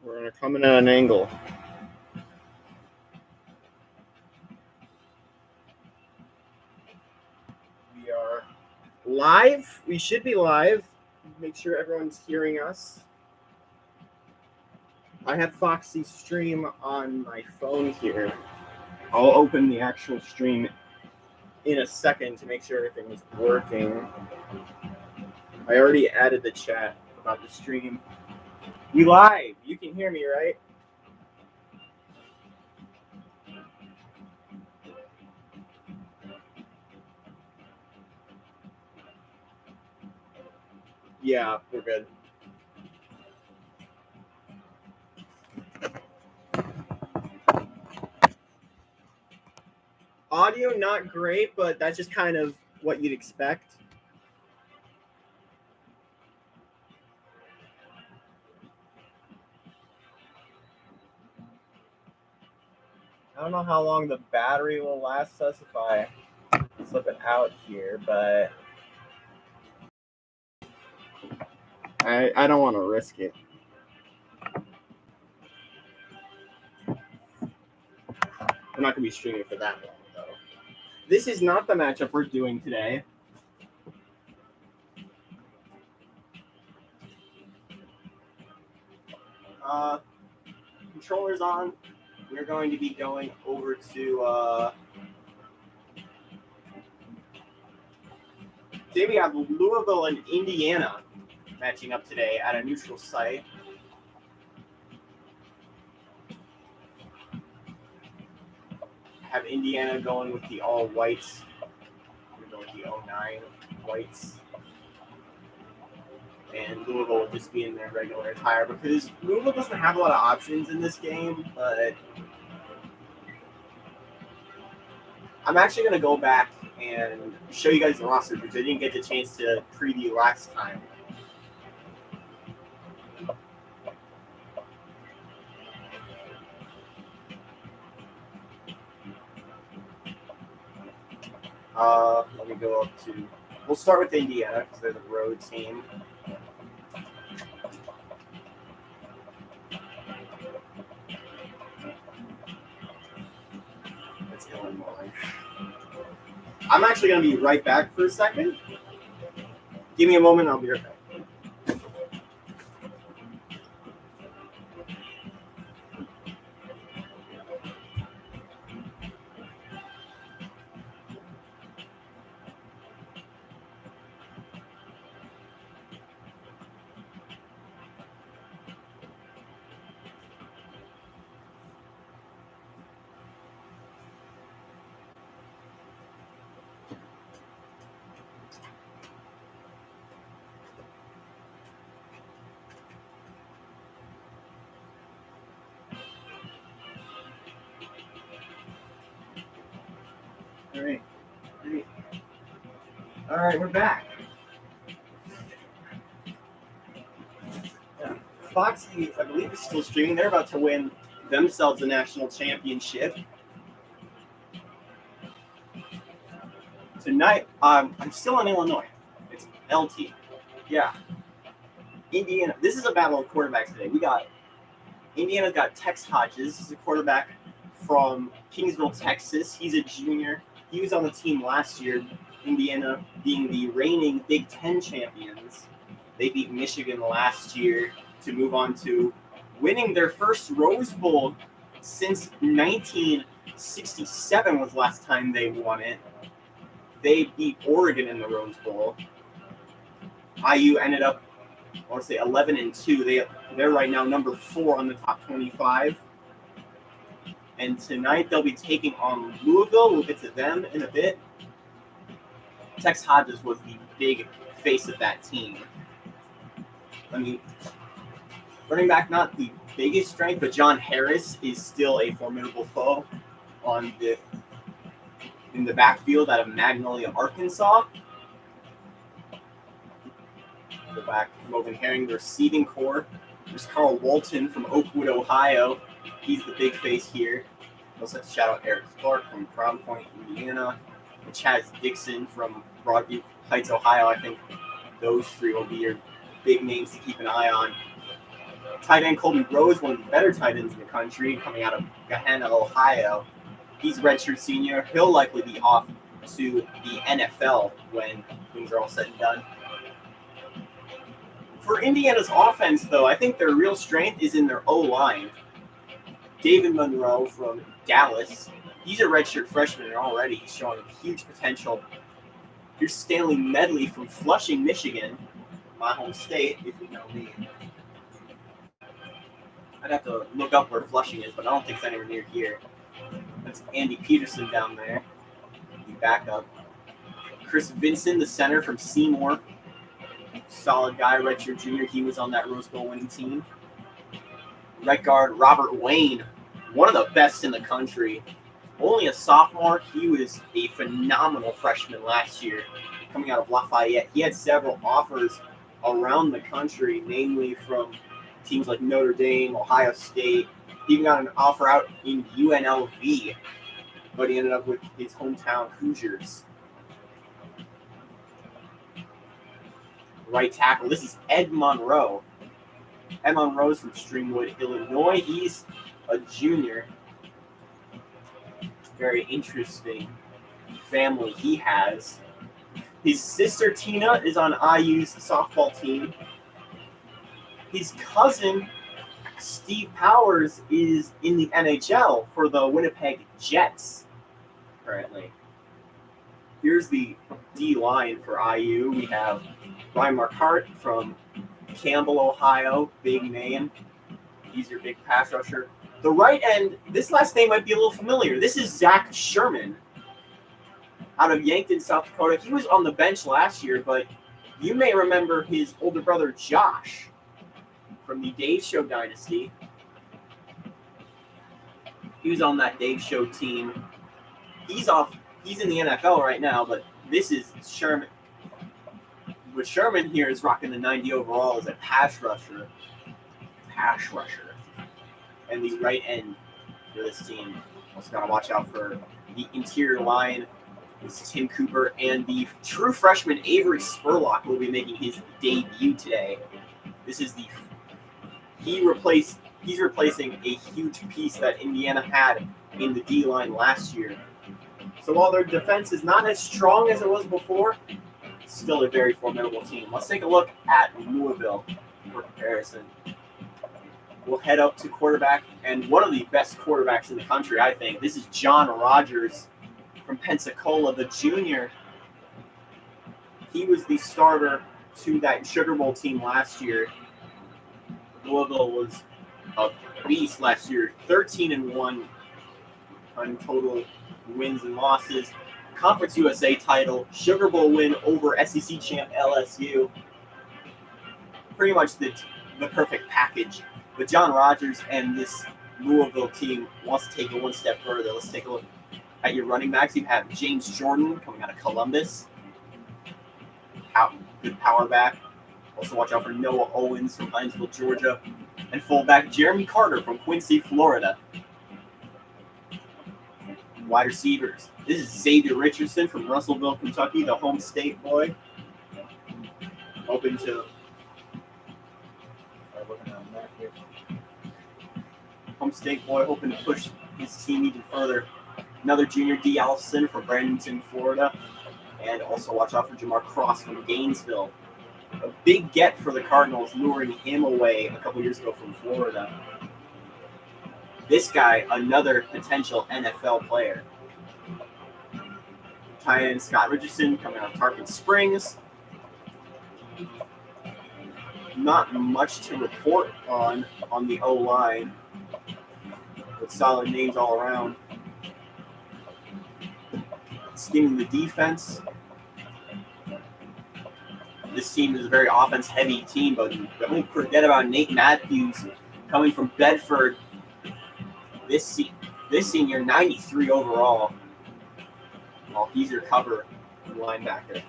We're going to come in at an angle. We are live. We should be live. Make sure everyone's hearing us. I have Foxy's stream on my phone here. I'll open the actual stream in a second to make sure everything is working. I already added the chat about the stream. We live. You can hear me, right? Yeah, we're good. Audio not great, but that's just kind of what you'd expect. I don't know how long the battery will last us if I slip it out here, but I don't want to risk it. We're not going to be streaming for that long, though. This is not the matchup we're doing today. Controllers on. We're going to be going over to today we have Louisville and Indiana matching up today at a neutral site. Have Indiana going with the all whites. We're going with the 09 whites. And Louisville will just be in their regular attire because Louisville doesn't have a lot of options in this game, but I'm actually going to go back and show you guys the roster because I didn't get the chance to preview last time. Let me go up to, we'll start with Indiana because they're the road team. That's Illinois. I'm actually going to be right back for a second. Give me a moment, I'll be right back. All right, we're back. Yeah. Foxy, I believe, is still streaming. They're about to win themselves a national championship. Tonight, I'm still in Illinois. It's LT. Yeah. Indiana. This is a battle of quarterbacks today. We got Indiana's got Tex Hodges. He's a quarterback from Kingsville, Texas. He's a junior. He was on the team last year. Indiana being the reigning Big Ten champions. They beat Michigan last year to move on to winning their first Rose Bowl since 1967 was the last time they won it. They beat Oregon in the Rose Bowl. IU ended up, I want to say 11-2. They're right now number 4 on the top 25. And tonight they'll be taking on Louisville. We'll get to them in a bit. Tex Hodges was the big face of that team. I mean, running back, not the biggest strength, but John Harris is still a formidable foe in the backfield out of Magnolia, Arkansas. The back, Logan Herring, the receiving core. There's Carl Walton from Oakwood, Ohio. He's the big face here. Also have to shout out Eric Clark from Crown Point, Indiana. And Chaz Dixon from Broadview Heights, Ohio. I think those three will be your big names to keep an eye on. Tight end Colby Rose, one of the better tight ends in the country, coming out of Gahanna, Ohio. He's a redshirt senior. He'll likely be off to the NFL when things are all said and done. For Indiana's offense, though, I think their real strength is in their O-line. David Monroe from Dallas. He's a redshirt freshman, and already he's showing huge potential. Here's Stanley Medley from Flushing, Michigan, my home state, if you know me. I'd have to look up where Flushing is, but I don't think it's anywhere near here. That's Andy Peterson down there. The backup. Chris Vinson, the center from Seymour. Solid guy, redshirt junior. He was on that Rose Bowl winning team. Right guard Robert Wayne, one of the best in the country. Only a sophomore. He was a phenomenal freshman last year, coming out of Lafayette. He had several offers around the country, namely from teams like Notre Dame, Ohio State. He even got an offer out in UNLV, but he ended up with his hometown Hoosiers. Right tackle. This is Ed Monroe. Ed Monroe's from Stringwood, Illinois. He's a junior. Very interesting family he has. His sister Tina is on IU's softball team. His cousin Steve Powers is in the NHL for the Winnipeg Jets currently. Here's the D line for IU. We have Ryan Marquardt from Campbell, Ohio, big name. He's your big pass rusher. The right end, this last name might be a little familiar. This is Zach Sherman out of Yankton, South Dakota. He was on the bench last year, but you may remember his older brother Josh from the Dave Show dynasty. He was on that Dave Show team. He's in the NFL right now, but this is Sherman. But Sherman here is rocking the 90 overall as a pass rusher. And the right end for this team. Also got to watch out for the interior line. This is Tim Cooper, and the true freshman Avery Spurlock will be making his debut today. He's replacing a huge piece that Indiana had in the D line last year. So while their defense is not as strong as it was before, it's still a very formidable team. Let's take a look at Louisville for comparison. We'll head up to quarterback, and one of the best quarterbacks in the country, I think. This is John Rogers from Pensacola, the junior. He was the starter to that Sugar Bowl team last year. Louisville was a beast last year, 13-1 on total wins and losses. Conference USA title, Sugar Bowl win over SEC champ LSU. Pretty much the perfect package. But John Rogers and this Louisville team wants to take it one step further. Let's take a look at your running backs. You have James Jordan coming out of Columbus. Good power back. Also watch out for Noah Owens from Hinesville, Georgia. And fullback Jeremy Carter from Quincy, Florida. Wide receivers. This is Xavier Richardson from Russellville, Kentucky, the home state boy. Hoping to... Home state boy hoping to push his team even further. Another junior, D. Allison from Bradenton, Florida. And also watch out for Jamar Cross from Gainesville. A big get for the Cardinals, luring him away a couple years ago from Florida. This guy, another potential NFL player. Tight end Scott Richardson coming out of Tarpon Springs. Not much to report on the O-line, with solid names all around. Scheming the defense. This team is a very offense-heavy team, but don't forget about Nate Matthews coming from Bedford. This senior, 93 overall. Well, he's your cover linebacker.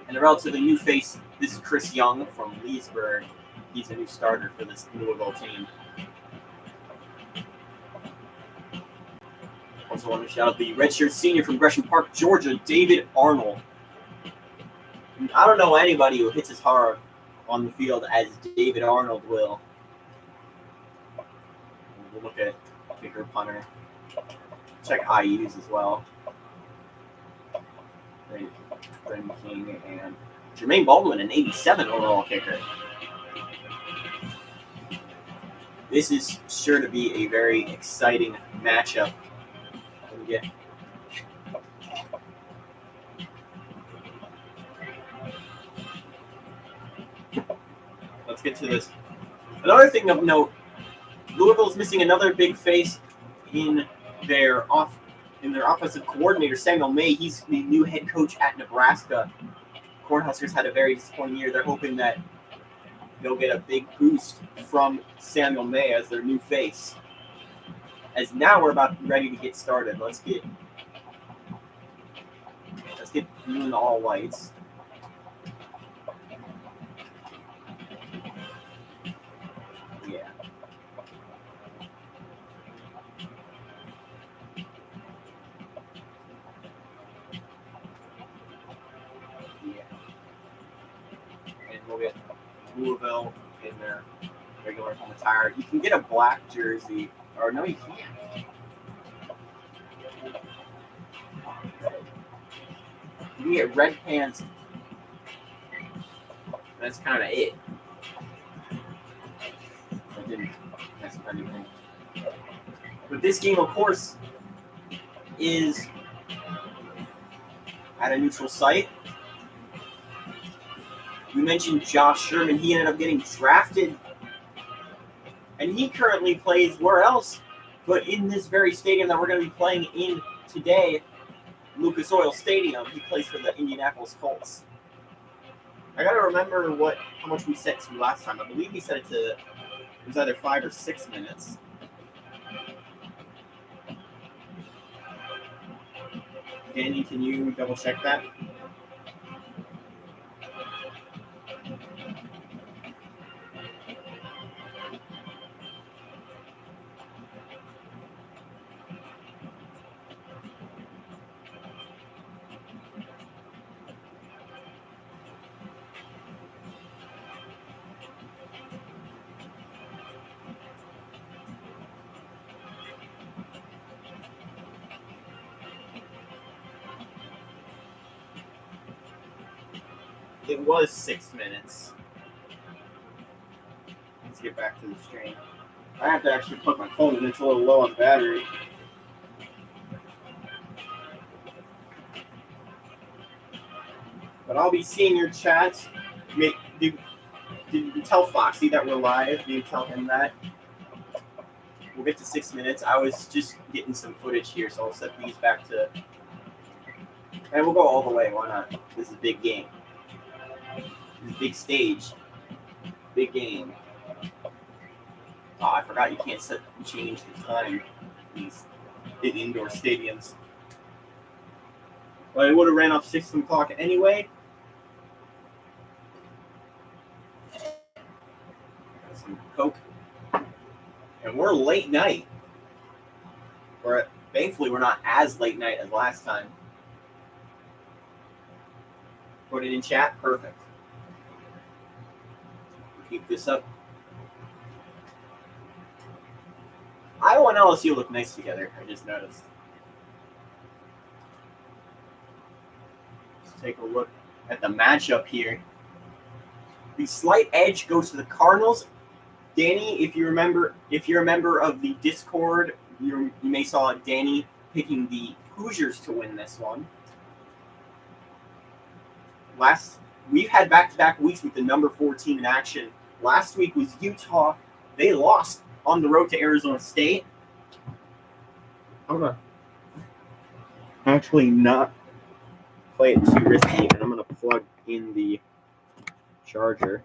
And a relatively new face, this is Chris Young from Leesburg. He's a new starter for this Louisville team. Also want to shout out the redshirt senior from Gresham Park, Georgia, David Arnold. I don't know anybody who hits as hard on the field as David Arnold will. We'll look at kicker, punter. Check IUs as well. Brendan King and Jermaine Baldwin, an 87 overall kicker. This is sure to be a very exciting matchup. Let's get to this. Another thing of note, Louisville's missing another big face in their offensive coordinator, Samuel May. He's the new head coach at Nebraska. Cornhuskers had a very disappointing year. They're hoping that they'll get a big boost from Samuel May as their new face. As now we're about ready to get started. Let's get blue and all whites. Yeah. And we'll get Louisville in their regular home attire. You can get a black jersey, or no, you can't. You can get red pants. That's kind of it. I didn't mess with anything. But this game, of course, is at a neutral site. We mentioned Josh Sherman. He ended up getting drafted, and he currently plays where else but in this very stadium that we're going to be playing in today, Lucas Oil Stadium. He plays for the Indianapolis Colts. I got to remember how much we set to last time. I believe we set it to, it was either 5 or 6 minutes. Danny, can you double check that? It was 6 minutes. Let's get back to the stream. I have to actually plug my phone in. It's a little low on battery. But I'll be seeing your chats. Did you tell Foxy that we're live? Did you tell him that? We'll get to 6 minutes. I was just getting some footage here, so I'll set these back to... And we'll go all the way. Why not? This is a big game. Big stage, big game. Oh, I forgot you can't change the time in these big indoor stadiums. Well, it would have ran off 6 o'clock anyway. Some Coke. And we're late night. Thankfully, we're not as late night as last time. Put it in chat. Perfect. Keep this up. Iowa and LSU look nice together. I just noticed. Let's take a look at the matchup here. The slight edge goes to the Cardinals. Danny, if you're a member of the Discord, you may saw Danny picking the Hoosiers to win this one. We've had back-to-back weeks with the number 4 team in action. Last week was Utah. They lost on the road to Arizona State. I'm going to actually not play it too risky, and I'm going to plug in the charger.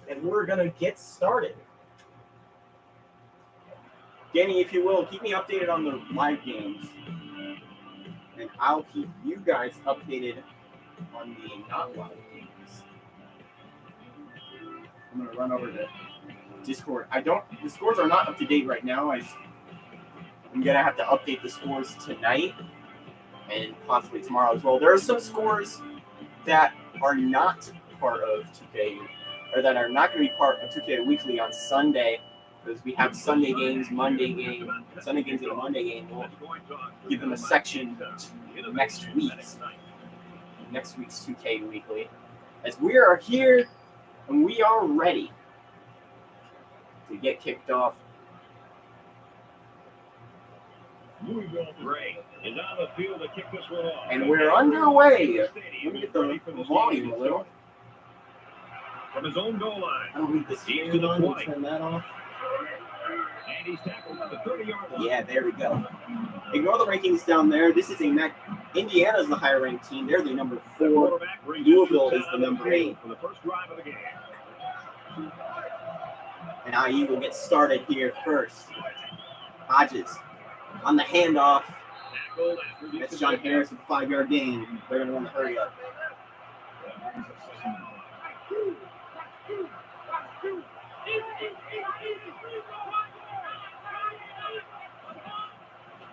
And we're going to get started. Danny, if you will, keep me updated on the live games. And I'll keep you guys updated on the not live games. I'm going to run over to Discord. The scores are not up to date right now. I'm going to have to update the scores tonight and possibly tomorrow as well. There are some scores that are not part of 2K, or that are not going to be part of 2K Weekly on Sunday, because we have Sunday games, Monday game, Sunday games and a Monday game. We'll give them a section next week's 2K Weekly, as we are here and we are ready to get kicked off. Louisville Gray is on the field to kick this one off. And we're underway. Let me get the volume a little. From his own goal line. I don't need this He's to the 20. Turn that off. And he's tackled at the 30-yard line. Yeah, there we go. Ignore the rankings down there. This is Indiana's the higher ranked team. They're the number 4. Louisville is the number 8. For the first drive of the game. And IU will get started here first. Hodges on the handoff. That's John Harris with a 5-yard gain. They're going to want to hurry up.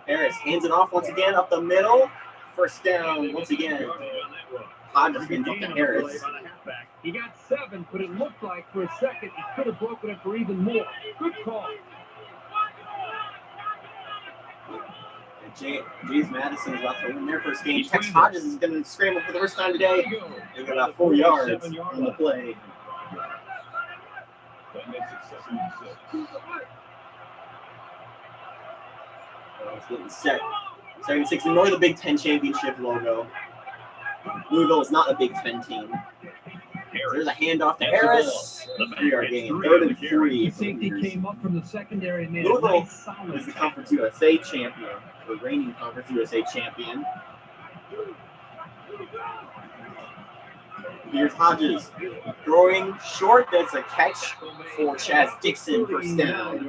Harris hands it off once again up the middle. First down once again. Hodges hands off to Harris. He got 7, but it looked like for a second he could have broken it for even more. Good call. James Madison is about to win their first game. Tex Hodges is going to scramble for the first time today. They got about 4 yards on the play. It's getting set. 7-6. Ignore the Big Ten championship logo. Louisville is not a Big Ten team. There's a handoff to Harris. 3-yard gain. 3rd and 3. Safety came up from the secondary and made Louisville a is the Conference USA champion. The reigning Conference USA champion. Here's Hodges throwing short. That's a catch for Chaz Dixon. First down.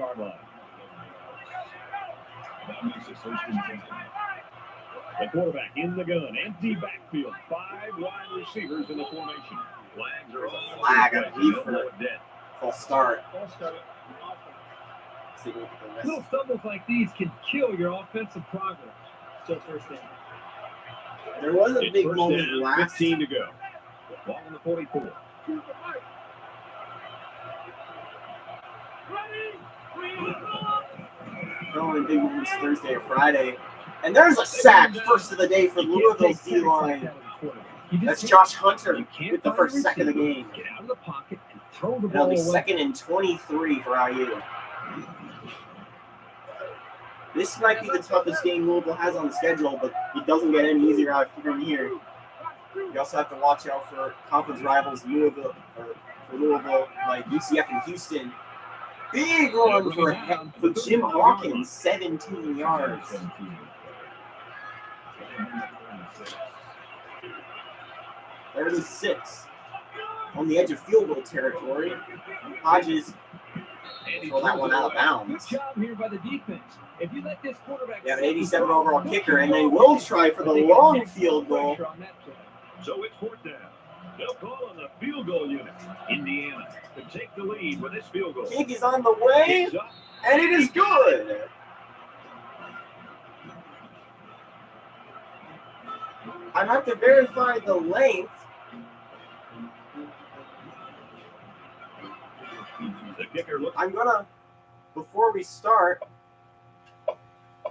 The quarterback in the gun, empty backfield, 5 wide receivers in the formation. Flags are all flag, I believe, for full start. Little stumbles like these can kill your offensive progress. Still first down. There was a big moment last. 15 to go. Ball on the 44. Only big moments Thursday or Friday. And there's a sack, first of the day for Louisville's D-line. That's Josh Hunter with the first sack of the game. Get out of the pocket and throw the That'll ball be away. 2nd and 23 for IU. This might be the toughest game Louisville has on the schedule, but it doesn't get any easier out from here. You also have to watch out for conference rivals Louisville, like UCF and Houston. Big run for Jim Hawkins, 17 yards. Third and 6 on the edge of field goal territory. Hodges throw that one out of bounds. Good job here by the defense. If you let this quarterback, they have an 87 overall kicker, and they will try for the long field goal. So it's 4th down. They'll call on the field goal unit. Indiana to take the lead with this field goal. Kick is on the way, and it is good. I'd have to verify the length. The kicker looks. Before we start,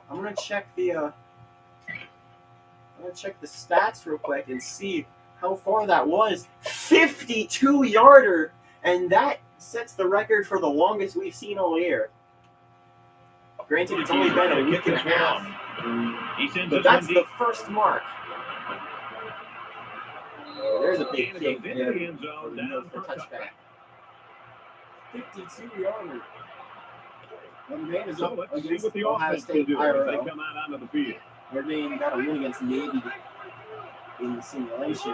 I'm gonna check the stats real quick and see how far that was. 52-yarder, and that sets the record for the longest we've seen all year. Granted, it's only been a week and a half, but that's the first mark. There's a big kick there for touchback. 52-yarder. The man is up against Ohio State IRL. They come out onto the field. Their game got a win against Navy in the simulation.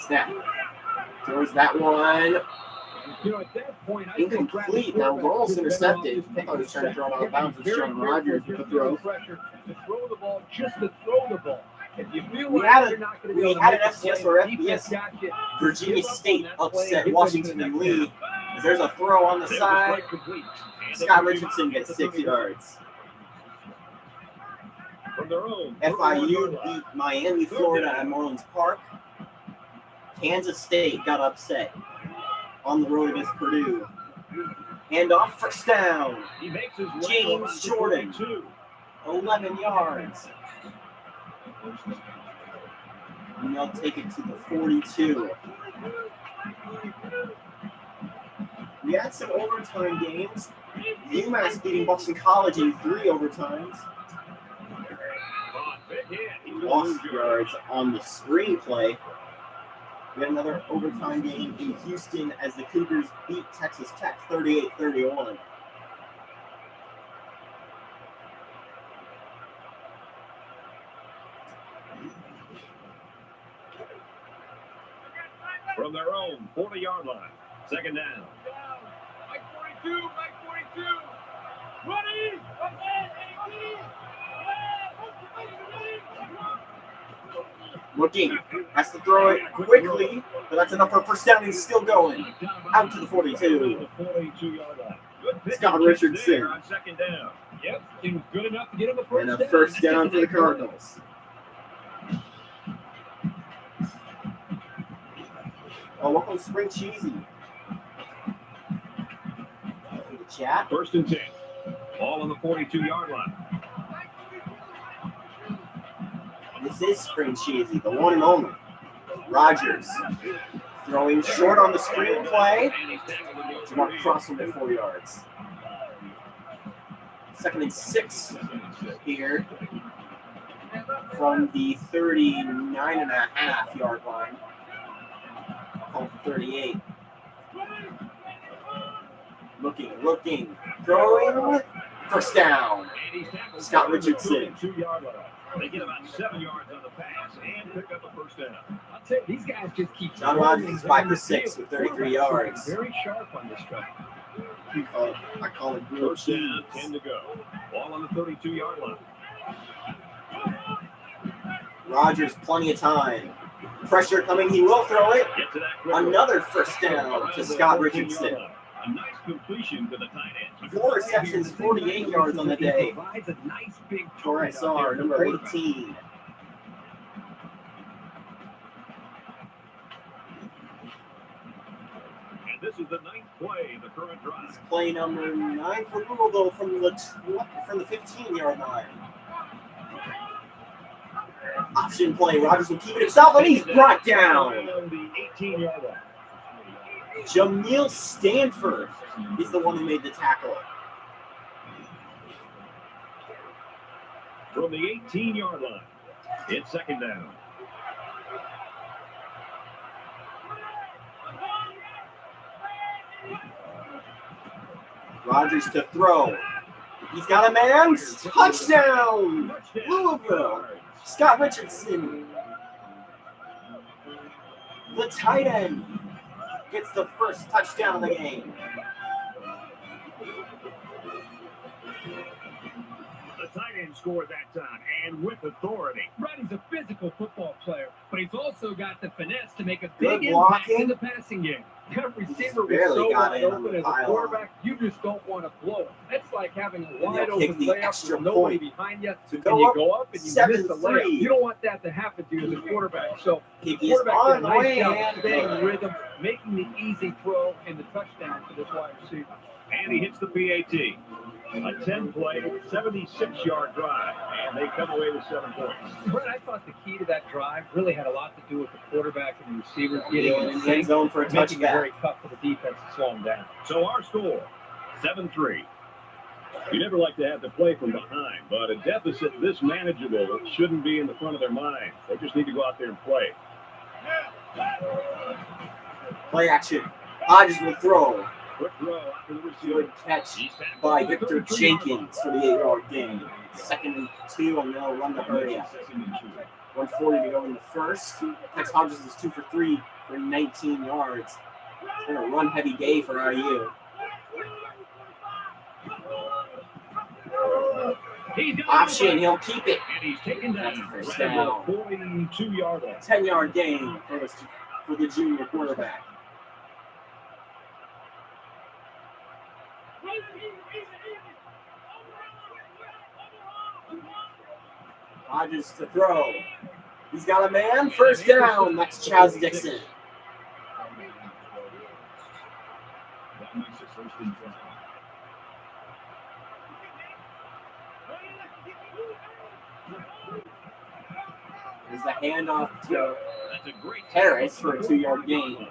Snap. Throws that one. At that point, incomplete. Now Rawls intercepted. I thought he was trying to throw it out of bounds with Sean Rogers with the throw. Pressure to throw the ball, just to throw the ball. If you feel we like had you're not going to be able an to FCS or FBS. Virginia State upset Washington and Lee. There's a throw on the side. Scott Richardson gets 6 yards. From their own FIU beat Miami, Florida at Marlins Park. Kansas State got upset on the road against Purdue. Hand off, first down. He makes his James Jordan, 11 yards. And they'll take it to the 42. We had some overtime games. UMass beating Boston College in 3 overtimes. Lost yards on the screenplay. We had another overtime game in Houston as the Cougars beat Texas Tech 38-31. From their own 40-yard line. Second down. Mike 42, Mike 42. Ready? Looking, has to throw it quickly, but that's enough for a first down. He's still going out to the 42. Scott Richardson. On second down. Yep, he was good enough to get him a first And down. a first down for the Cardinals. Oh, welcome Spring Cheesy. In the chat. First and 10. Ball on the 42-yard line. This is Spring Cheesy, the one and only. Rogers throwing short on the screenplay. Mark Crossman at 4 yards. Second and 6 here from the 39.5-yard line. Called 38. Looking, throwing, first down. Scott Richardson. They get about 7 yards on the pass and pick up a first down. I'll tell you, these guys just keep. John Rogers is 5 for 6 with 33 yards. Very sharp on this drive. I call it grilled First down, cheese. 10 to go. Ball on the 32-yard line. Rogers, plenty of time. Pressure coming, he will throw it. Get to that quickly. Another first down to Scott Richardson. A nice completion to the tight end. 4 receptions, 48 yards on the day. Provides a nice big For SR, number 18. And this is the 9th play in the current drive. Play number 9 for Louisville from the 15-yard line. Option play. Rogers will keep it himself, and he's brought down. On the 18-yard line. Jameel Stanford is the one who made the tackle. From the 18-yard line, it's second down. Rogers to throw. He's got a man. Touchdown! Louisville. Scott Richardson. The tight end gets the first touchdown of the game. The tight end scored that time, and with authority. Right, he's a physical football player, but he's also got the finesse to make a Good big impact blocking. in the passing game. That receiver was barely so got wide in on open the as a pylon. quarterback, you just don't want to blow it. That's like having a wide they'll kick open the layup extra with nobody point behind you, to and go you up go up and you miss the 7-3. layup. You don't want that to happen to you as a quarterback. So Kick the is quarterback on did a the nice way job and staying in good. rhythm, making the easy throw and the touchdown for this wide receiver. And he hits the PAT. A 10-play, 76-yard drive, and they come away with 7 points. Brett, I thought the key to that drive really had a lot to do with the quarterback and the receivers getting in End sync, zone for a making it touchdown. very tough for the defense to slow them down. So our score, 7-3. You never like to have to play from behind, but a deficit this manageable shouldn't be in the front of their mind. They just need to go out there and play. Play action. Hodges will throw. Quick throw after the receiver. Good catch by Victor Jenkins for the 8-yard gain. 2nd and 2, and they'll run the hurry up. 1:40 to go in the first. Tex Hodges is 2 for 3 for 19 yards. It's been a run-heavy day for IU. Option, he'll keep it. And he's taken down First right down. at the 42-yard line. 10-yard gain for the junior quarterback. Hodges to throw. He's got a man. First down. That's Chaz Dixon. There's the handoff to Harris for a 2-yard gain.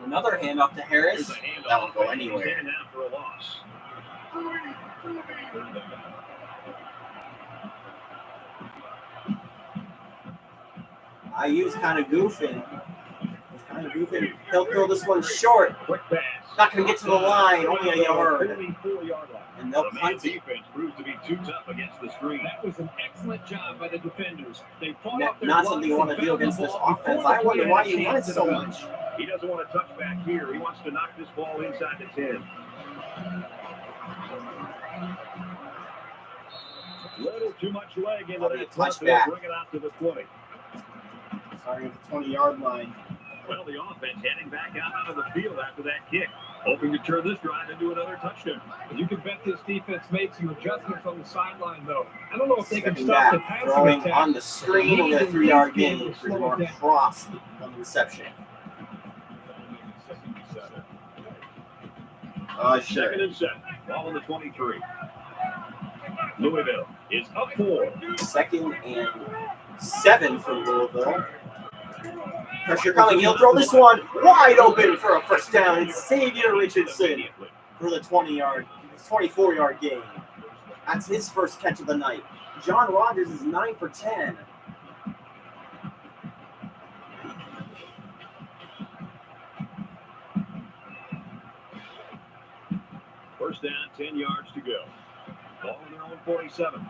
Another handoff to Harris. That won't go anywhere. IU's kind of goofing. He'll throw this one short. Not going to get to the line. Only a yard. And they'll punt it. Defense proves to be too tough against the screen. That was an excellent job by the defenders. They fought off their Not something you want to do against this offense. I wonder why you run it so much. He doesn't want to touch back here. He wants to knock this ball inside the 10. Little too much leg into that touchback. Bring it out to the 20. Starting at the 20-yard line. Well, the offense heading back out of the field after that kick, hoping to turn this drive into another touchdown. You can bet this defense made some adjustments on the sideline, though. I don't know if they can Stepping stop back, the passing throwing attack. on the screen with a 3-yard gain for Jamar Cross on the reception. Second and 7. Ball on the 23. Louisville is up 4. 2nd and 7 for Louisville. Pressure coming. He'll throw this one wide open for a first down. It's Xavier Richardson for the 24-yard gain. That's his first catch of the night. John Rogers is 9 for 10. First down, 10 yards to go. Ball on their own 47.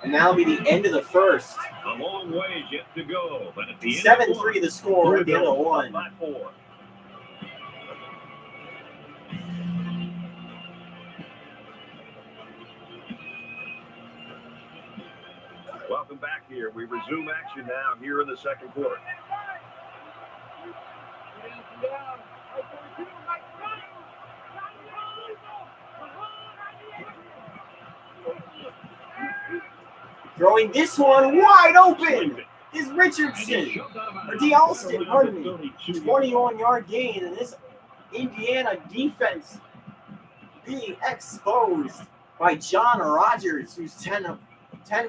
And that'll be the end of the first. A long ways yet to go, but at the end 7-3 the score at the end of one. By 4. Welcome back here. We resume action now here in the second quarter. Throwing this one wide open is Richardson. Or D'Alston, pardon me. 21-yard gain. And this Indiana defense being exposed by John Rogers, who's 10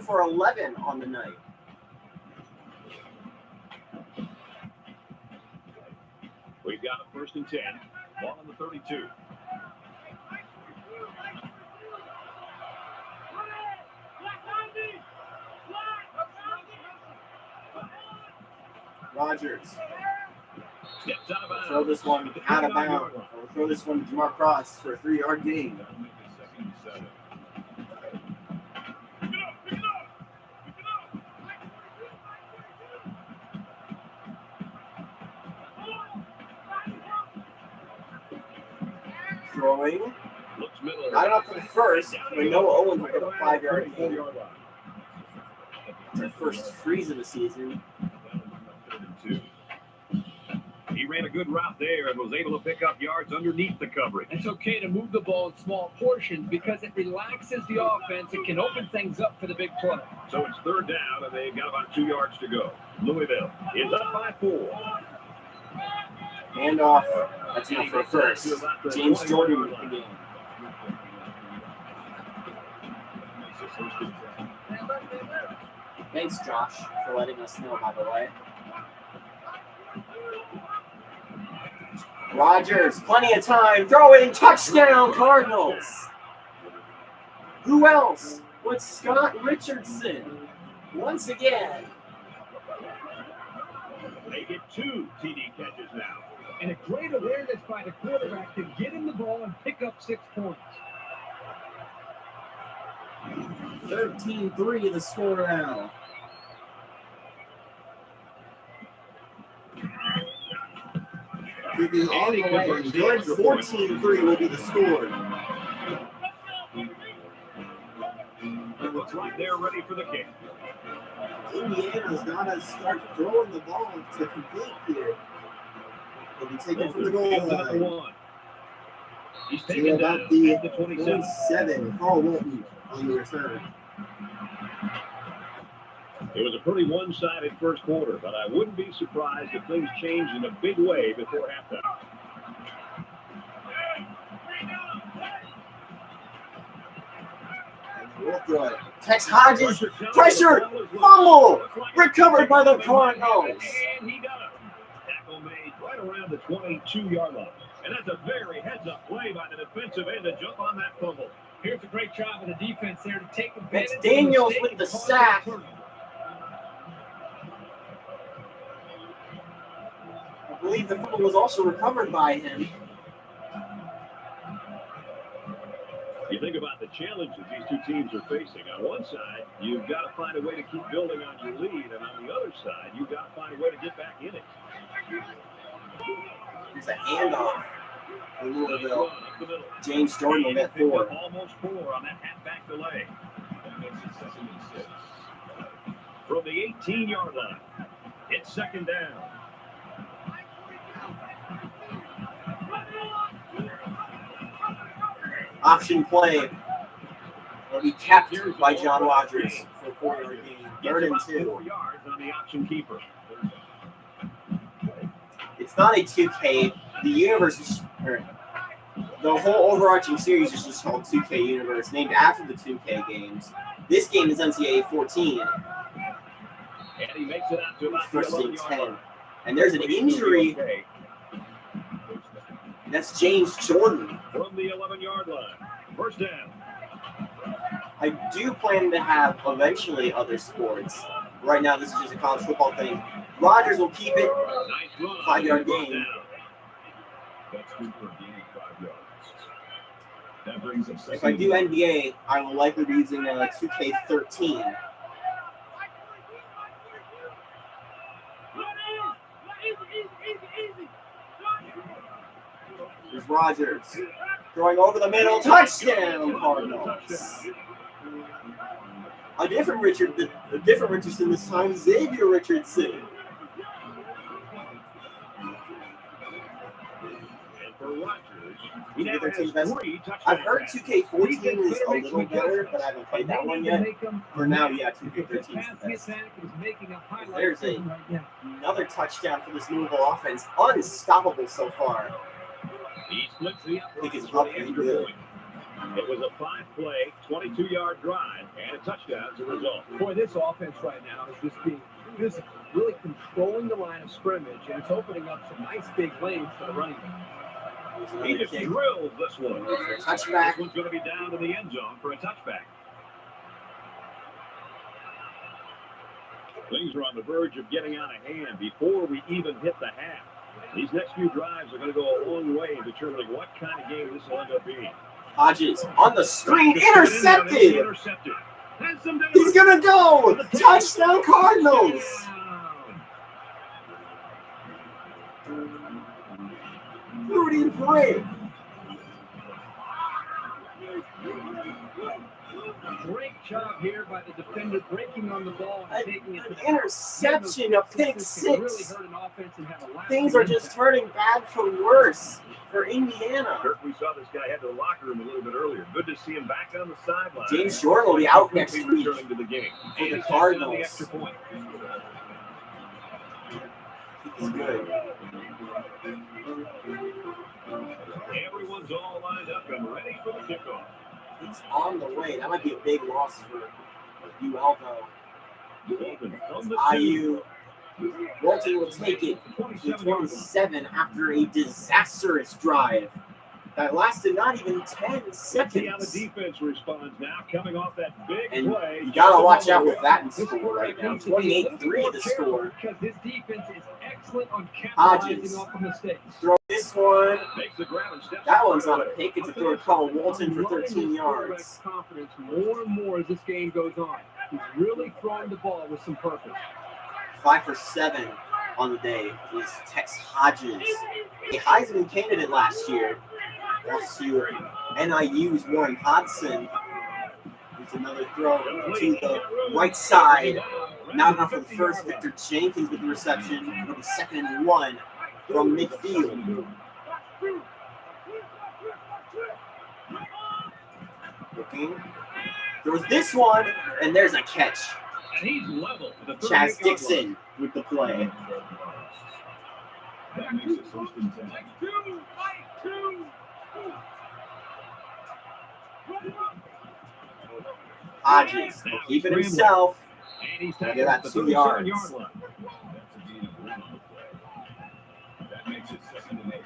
for 11 on the night. We've got a 1st and 10. Ball on the 32. Rogers. Throw this one out of bounds. Or throw this one to Jamar Cross for a 3-yard gain. Throwing. Not enough for the first, but Noah Owens with a 5-yard gain. It's our first freeze of the season. He ran a good route there and was able to pick up yards underneath the coverage. It's okay to move the ball in small portions because it relaxes the offense. It can open things up for the big play. So it's 3rd down, and they've got about 2 yards to go. Louisville is up by 4. Handoff. That's enough for a first. James Jordan with the game. Thanks, Josh, for letting us know, by the way. Rogers, plenty of time, throwing, touchdown, Cardinals. Who else but Scott Richardson? Once again. They get 2 TD catches now. And a great awareness by the quarterback to get him the ball and pick up 6 points. 13-3 the score now. Moving on the way. Good 14-3 will be the score. looks like they're ready for the kick. Indiana's got to start throwing the ball to compete here. They'll be taken from the goal line. He's To taken about down the at the 27. 27. Carl Walton on the return. It was a pretty one-sided first quarter, but I wouldn't be surprised if things changed in a big way before halftime. We'll throw it. Tex Hodges, pressure, fumble, recovered by the Cardinals. And he got it. Tackle made right around the 22-yard line. And that's a very heads-up play by the defensive end to jump on that fumble. Here's a great job of the defense there to take advantage. That's Daniels with the sack. I believe the fumble was also recovered by him. You think about the challenges these two teams are facing. On one side, you've got to find a way to keep building on your lead, and on the other side, you've got to find a way to get back in it. It's a handoff for Louisville. James Jordan will get 4. Almost 4 on that halfback delay. From the 18-yard line, it's second down. Option play will be kept by John Rogers for a 4-yard gain. 3rd and 2. 4 yards on the option keeper. It's not a 2K. The universe is, the whole overarching series is just called 2K Universe, named after the 2K games. This game is NCAA 14. And he makes it out to about 1st and 10. And there's an injury. That's James Jordan. From the 11-yard line. First down. I do plan to have eventually other sports. Right now, this is just a college football thing. Rogers will keep it. Nice run. 5-yard gain. That's good for a gain of 5 yards. That brings us. If I do NBA, I will likely be using 2K13. Here's Rogers throwing over the middle, touchdown Cardinals. A different Richardson this time, Xavier Richardson. And for Rogers, he now has 3 touchdowns. I've heard 2K14 is a little better, but I haven't played that one yet. For now, yeah, 2K13 is the best. There's another touchdown for this Louisville offense. Unstoppable so far. He splits the I think it's up and good. It was a 5-play, 22-yard drive, and a touchdown as a result. Boy, this offense right now is just being physical, really controlling the line of scrimmage, and it's opening up some nice big lanes for the running back. He just drills this one. Touchback. This one's going to be down to the end zone for a touchback. Things are on the verge of getting out of hand before we even hit the half. These next few drives are going to go a long way in determining what kind of game this will end up being. Hodges on the screen, intercepted. He's going to go. Touchdown Cardinals. Rudy Bray. Great job here by the defender breaking on the ball and taking it to the interception, a pick really 6. hurt an offense and have a lasting Things are just impact. turning bad for worse for Indiana. We saw this guy head to the locker room a little bit earlier. Good to see him back on the sideline. James Jordan will be out next He's week returning to the game. for the And Cardinals. the extra point. He's good. Everyone's all lined up and ready for the kickoff. He's on the way. That might be a big loss for UL, though. Walton from the IU. Walton will take it to 27 after a disastrous drive that lasted not even 10 See how the seconds. defense responds now, coming off that big And play. you got to watch out with that in score right now. 28-3 the score. Because this defense is excellent on Hodges. capitalizing off of mistakes. Throw this one. Makes the grab and steps That one's not a pick. It's a throw to Colin Walton for 13 yards. Confidence more and more as this game goes on. He's really throwing the ball with some purpose. 5 for 7 on the day is Tex Hodges, a Heisman candidate last year. Lost to NIU's Warren Hodgson. There's another throw to the right side. Not enough for the first. Victor Jenkins with the reception. It'll be 2nd and 1 from midfield. Looking. There was this one, and there's a catch. And he's level with the Chaz Dixon with the play. That makes it 1st and 10. Hodges will keep it himself. And he's Get that 2 yards. That's a gain of 1 on the play. That makes it 2nd and 8.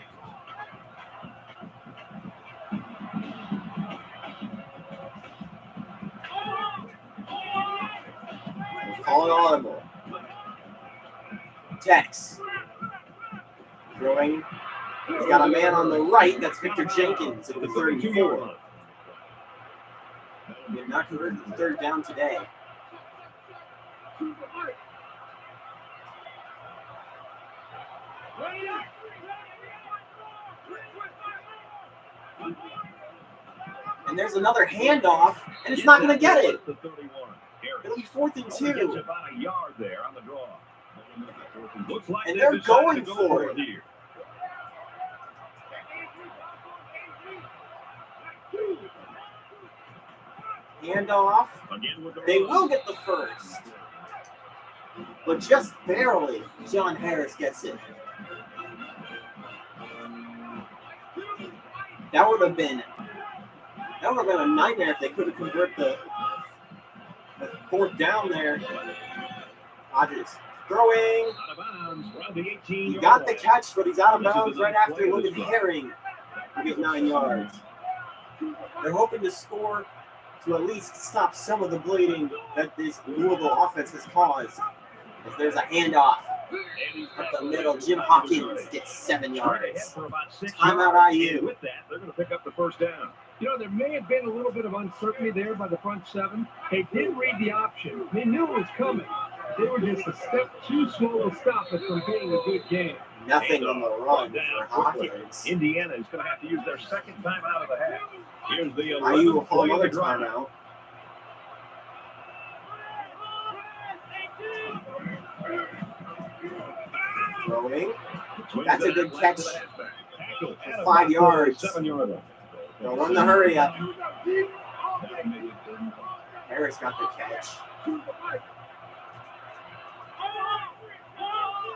Calling audible. Tex. Throwing. He's got a man on the right. That's Victor Jenkins at the 34. He did not convert the 3rd down today. And there's another handoff, and it's not going to get it. It'll be 4th and 2. Gets about a yard there on the draw. Looks like And they're going decided to for it. Here. Handoff. Again with the They run. will get the first. But just barely, John Harris gets it. That would have been a nightmare if they could have converted the 4th down there. Hodges throwing. Out of bounds around the 18. He got the catch, but he's out of bounds right after Logan Herring to get 9 yards. They're hoping to score to at least stop some of the bleeding that this Louisville offense has caused. As there's a handoff up the middle. Jim Hawkins gets 7 yards. Timeout IU. With that, they're going to pick up the 1st down. You know, there may have been a little bit of uncertainty there by the front 7. They did read the option. They knew it was coming. They were just a step too slow to stop it from being a good game. Nothing on the run for Hawkins. Indiana is going to have to use their 2nd timeout of the half. Here's the IU 11th will call play of another the drive. timeout. Throwing. That's a good catch. 5 yards. 7-yard line. They'll run the hurry up. Harris got the catch.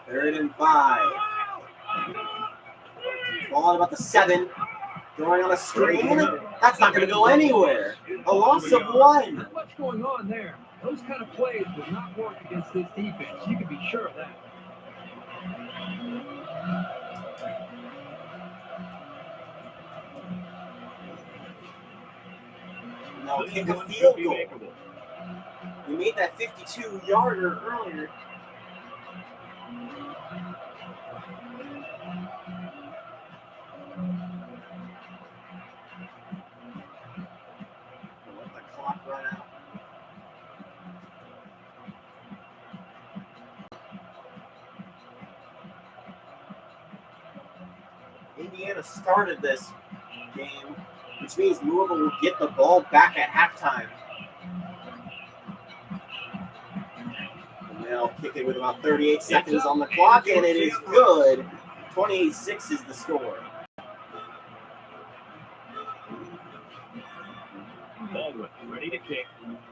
3rd and 5. Ball at about the 7. Throwing on a screen. That's not going to go anywhere. A loss of 1. Not much going on there. Those kind of plays will not work against this defense. You can be sure of that. Now kick a field goal. We made that 52-yarder earlier. Let the clock run out. Indiana started this game, which means Louisville will get the ball back at halftime. And they'll kick it with about 38 seconds on the clock, and it is good. 28-6 is the score. Baldwin ready to kick.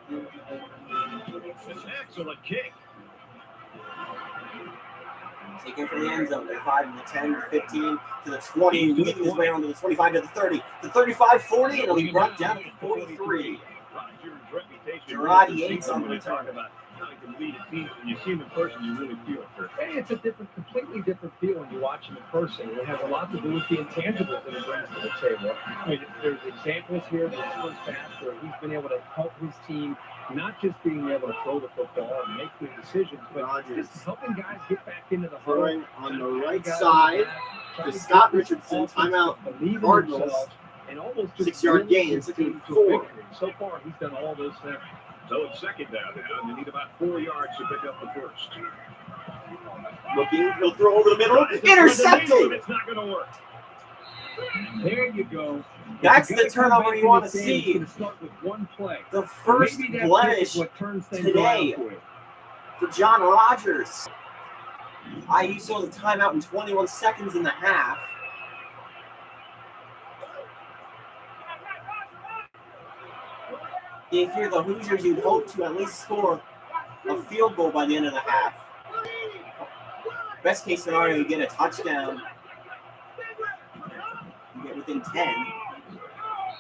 It's an excellent kick. Taken from the end zone. They're 5 to the 10, to the 15, to the 20, weaving his way onto the 25 to the 30, the 35, 40, and it'll be brought down to the 43. Gerard Yates on the return. How he can lead a team. When you see him in person, you really feel it. Hey, it's a completely different feel when you watch him in person. It has a lot to do with the intangibles that he brings to the table. I mean, there's examples here in the first half where he's been able to help his team, not just being able to throw the football and make good decisions, but Rogers just helping guys get back into the hole. throwing on the right side to Scott Richardson. Timeout Cardinals. And almost just 6-yard gain, his team to 4. victory. So far, he's done all those things. So it's 2nd down now, and they need about 4 yards to pick up the first. Looking, he'll throw over the middle. Intercepted! It's not going to work. There you go. That's the turnover you want to see. Start with one play. The first blemish today for John Rogers. IU still has a timeout in 21 seconds in the half. If you're the Hoosiers, you'd hope to at least score a field goal by the end of the half. Best case scenario, you get a touchdown. You get within 10.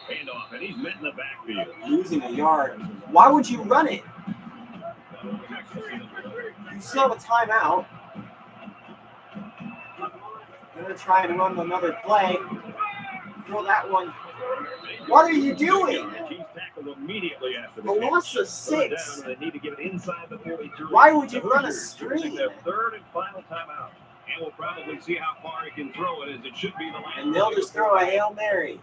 Handoff, and he's met in the backfield. Losing a yard. Why would you run it? You still have a timeout. You're going to try and run another play. Throw that one. What are you doing? He's tackled immediately after the loss of 6. They need to get it inside the 42. Why would you run a screen? Their third and final timeout. And we'll probably see how far he can throw it, as it should be the last. And they'll just throw a Hail Mary.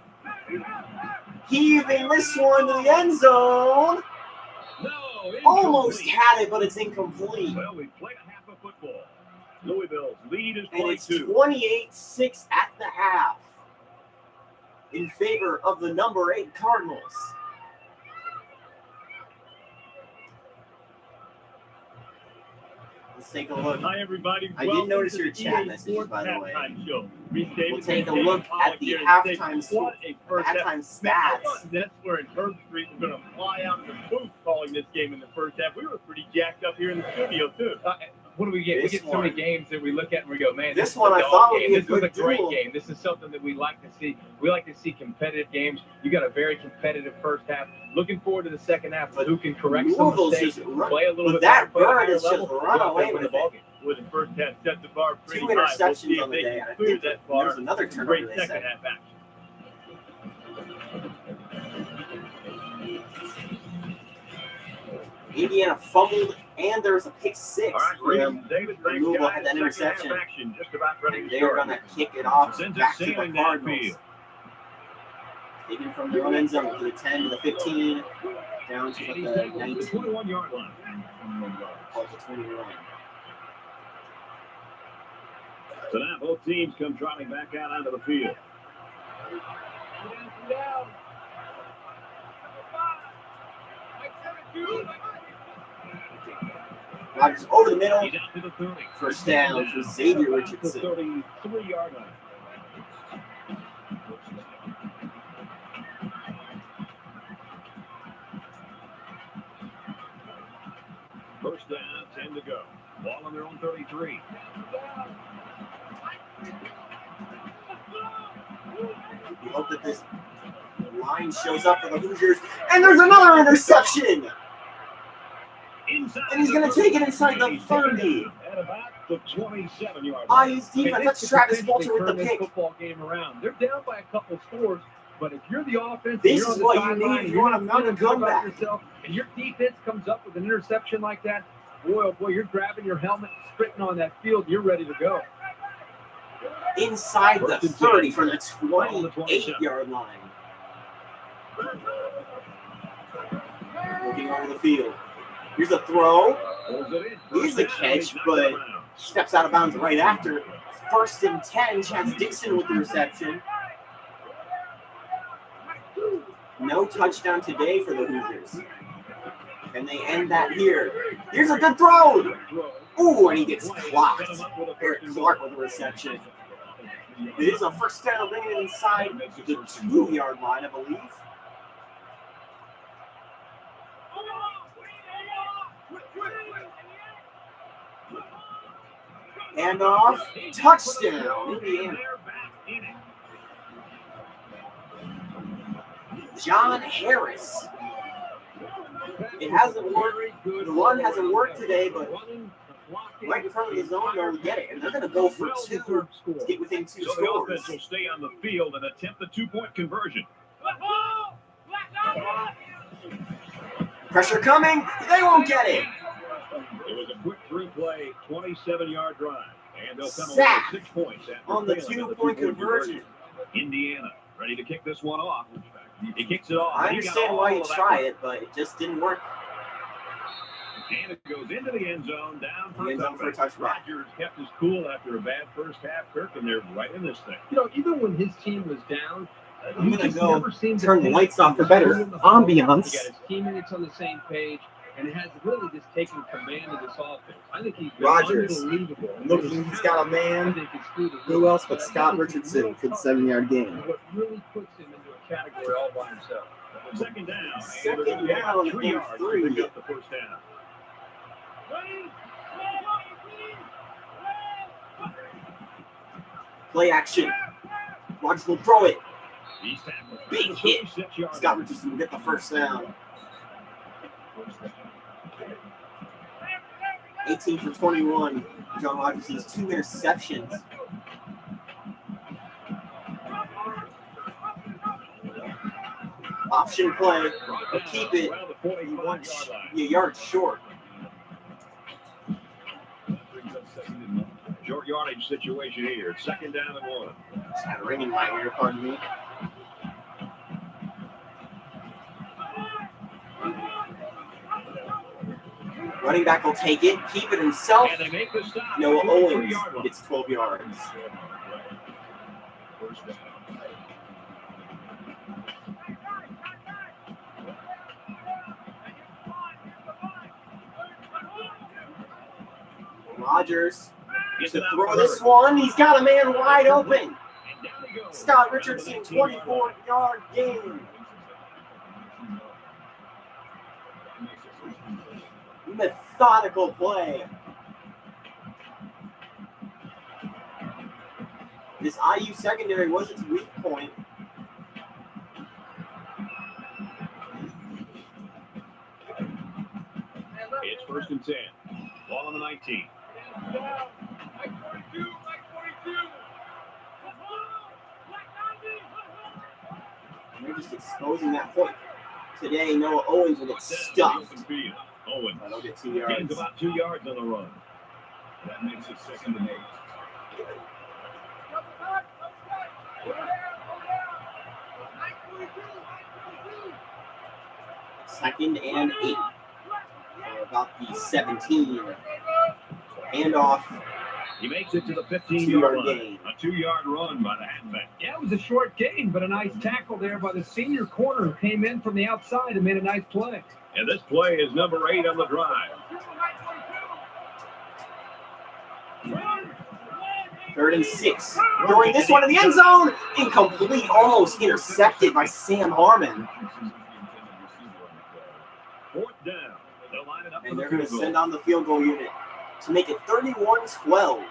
Heaving this one to the end zone. No, almost had it, but it's incomplete. Well, we played a half of football. Louisville's lead is 22. And it's 28-6 at the half in favor of the number 8 Cardinals. Let's take a look. Hi, everybody. I did notice your chat messages, by the way. We'll take a look at the halftime stats. That's where in Herb Street we're going to fly out in the booth calling this game in the first half. We were pretty jacked up here in the studio, too. What do we get? We get so many games that we look at and we go, man, this one I thought would be a good great game. This is something that we like to see. We like to see competitive games. You got a very competitive first half. Looking forward to the second half, but who can correct some mistakes, play a little bit that better, bird is just run away with the ball it. game. With the first half, set the bar pretty 2 high. interceptions We'll on the day. I clear think that bar. there's another turnover. Great second half action. Indiana fumbled, and there was a pick 6. All right, David, Louisville had that interception. Just about ready And to they were going to kick it off Sends back it to the sailing Cardinals. downfield. Taken from the end zone to the 10 to the 15, down to And he's the taken to 19. the 21-yard line. Close to 21. So now both teams come trotting back out onto the field. Rogers over the middle. He's out to the 30. First down for Xavier Richardson. 33-yard line. First down, 10 to go. Ball on their own 33. We hope that this line shows up for the Hoosiers. And there's another interception! And he's going to take it inside the 30. At about the 27-yard line. IU's defense, that's Travis Walter with the pick. Football game around. They're down by a couple scores, but if you're the offense, This you're is on the what you sideline, need if you want to mount a comeback. yourself, and your defense comes up with an interception like that, boy, oh boy, you're grabbing your helmet, sprinting on that field, you're ready to go. Inside the 30 from the 28-yard line. Looking over the field. Here's a throw. Here's the catch, but steps out of bounds right after. First and 10, Chance Dixon with the reception. No touchdown today for the Hoosiers. And they end that here. Here's a good throw. Ooh, and he gets clocked. Eric Clark with the reception. It is a first down, bringing it inside the 2-yard line, I believe. And off, touchdown, Indiana. John Harris. It hasn't worked. The run hasn't worked today, but right in front of the zone, they'll get it. And they're going to go for 2 to get within 2 So the scores. offense will stay on the field and attempt the 2-point conversion. Pressure coming. They won't get it. It was a quick 3-play, 27-yard drive. And they'll come away Sack with 6 points after on the failing 2-point conversion. Indiana ready to kick this one off. He kicks it off. I understand why you try it, but it just didn't work. And it goes into the end zone, down for a touchback. Rogers kept his cool after a bad first half. Kirk, and they're right in this thing. You know, even when his team was down, I'm You gonna just go never seem to turn the think lights off for he's better holding the ball. ambiance. He got his teammates on the same page, and has really just taken command of this offense. I think he's been Rogers unbelievable. looking, he's got a I man. think it's through the Who roof. else but Scott Richardson could 7-yard gain? What really puts him into a category all by himself. Second down. Second And they're down about 3 and yards to 3. pick up the first down. Play action. Rogers will throw it. He's tackled. Big hit. 36-yard Scott line. Richardson will get the first down. 18 for 21. John Rogers has 2 interceptions. Option play. Or keep it. Around the 45-yard line. A yard short. Short yardage situation here. Second down and 1. Just had a ring in my ear, pardon me. Running back will take it, keep it himself. And they make the stop. Noah Owens 43-yard line. gets 12 yards. First down. Rogers Gets to it out throw for this Hurd. one. He's got a man wide open. And down he goes. Scott Richardson, 24-yard gain. Methodical play. This IU secondary was its weak point. It's first and 10. Ball on the 19. And they're just exposing that point. Today, Noah Owens will get stuffed. Owens. That'll get 2 Gains yards. about 2 yards on the run. That makes it second and 8. Second and 8. For about the 17. Handoff. He makes it to the 2-yard 15-yard line. gain. A 2-yard run by the halfback. Yeah, it was a short gain, but a nice tackle there by the senior corner who came in from the outside and made a nice play. And this play is number 8 on the drive. Third and 6. Throwing this one in the end zone. Incomplete. Almost intercepted by Sam Harmon. Fourth down. They'll line it up And for they're the going to field send goal. on the field goal unit to make it 31-12.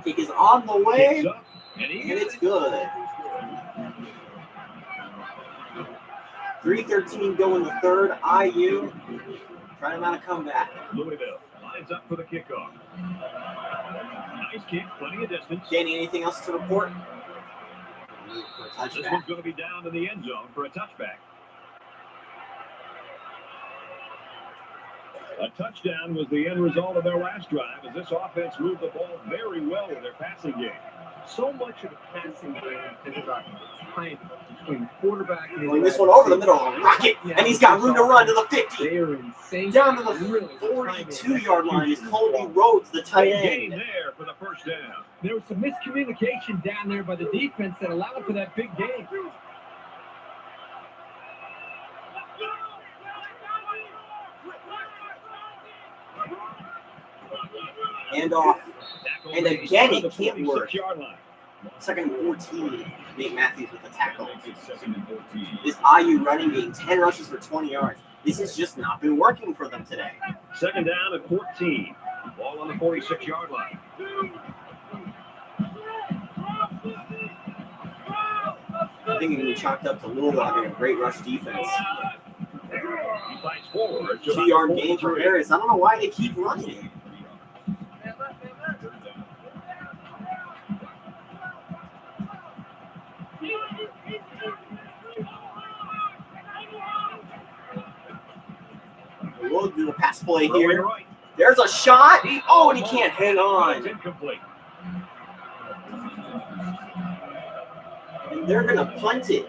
Kick is on the way, Kicks up, and he and it's good. 3:13 go in the third. IU trying to mount a comeback. Louisville lines up for the kickoff. Nice kick, plenty of distance. Danny, anything else to report? This one's going to be down to the end zone for a touchback. A touchdown was the end result of their last drive as this offense moved the ball very well in their passing game. So much of the passing game is about timing between the quarterback and his Throwing this one over the middle of a rocket, and he's got room to run to the 50. They are insane. Down to the Really, 42-yard line is Colby Rhodes, the tight Big gain end. there for the first down. There was some miscommunication down there by the defense that allowed for that big gain. And off. Tackle And made again, on the it can't work. 46-yard line. Second and 14. Nate Matthews with the tackle. Makes it second and 14. This IU running game, 10 rushes for 20 yards. This has just not been working for them today. Second down at 14. Ball on the 46-yard line. I think it can be chalked up to Louisville having a great rush defense. He fights forward. to 2-yard about gain for 43. Harris. I don't know why they keep running it. We'll do a pass play Throwing here. right. There's a shot. Oh, and he can't hang It's on. incomplete. And they're going to punt it.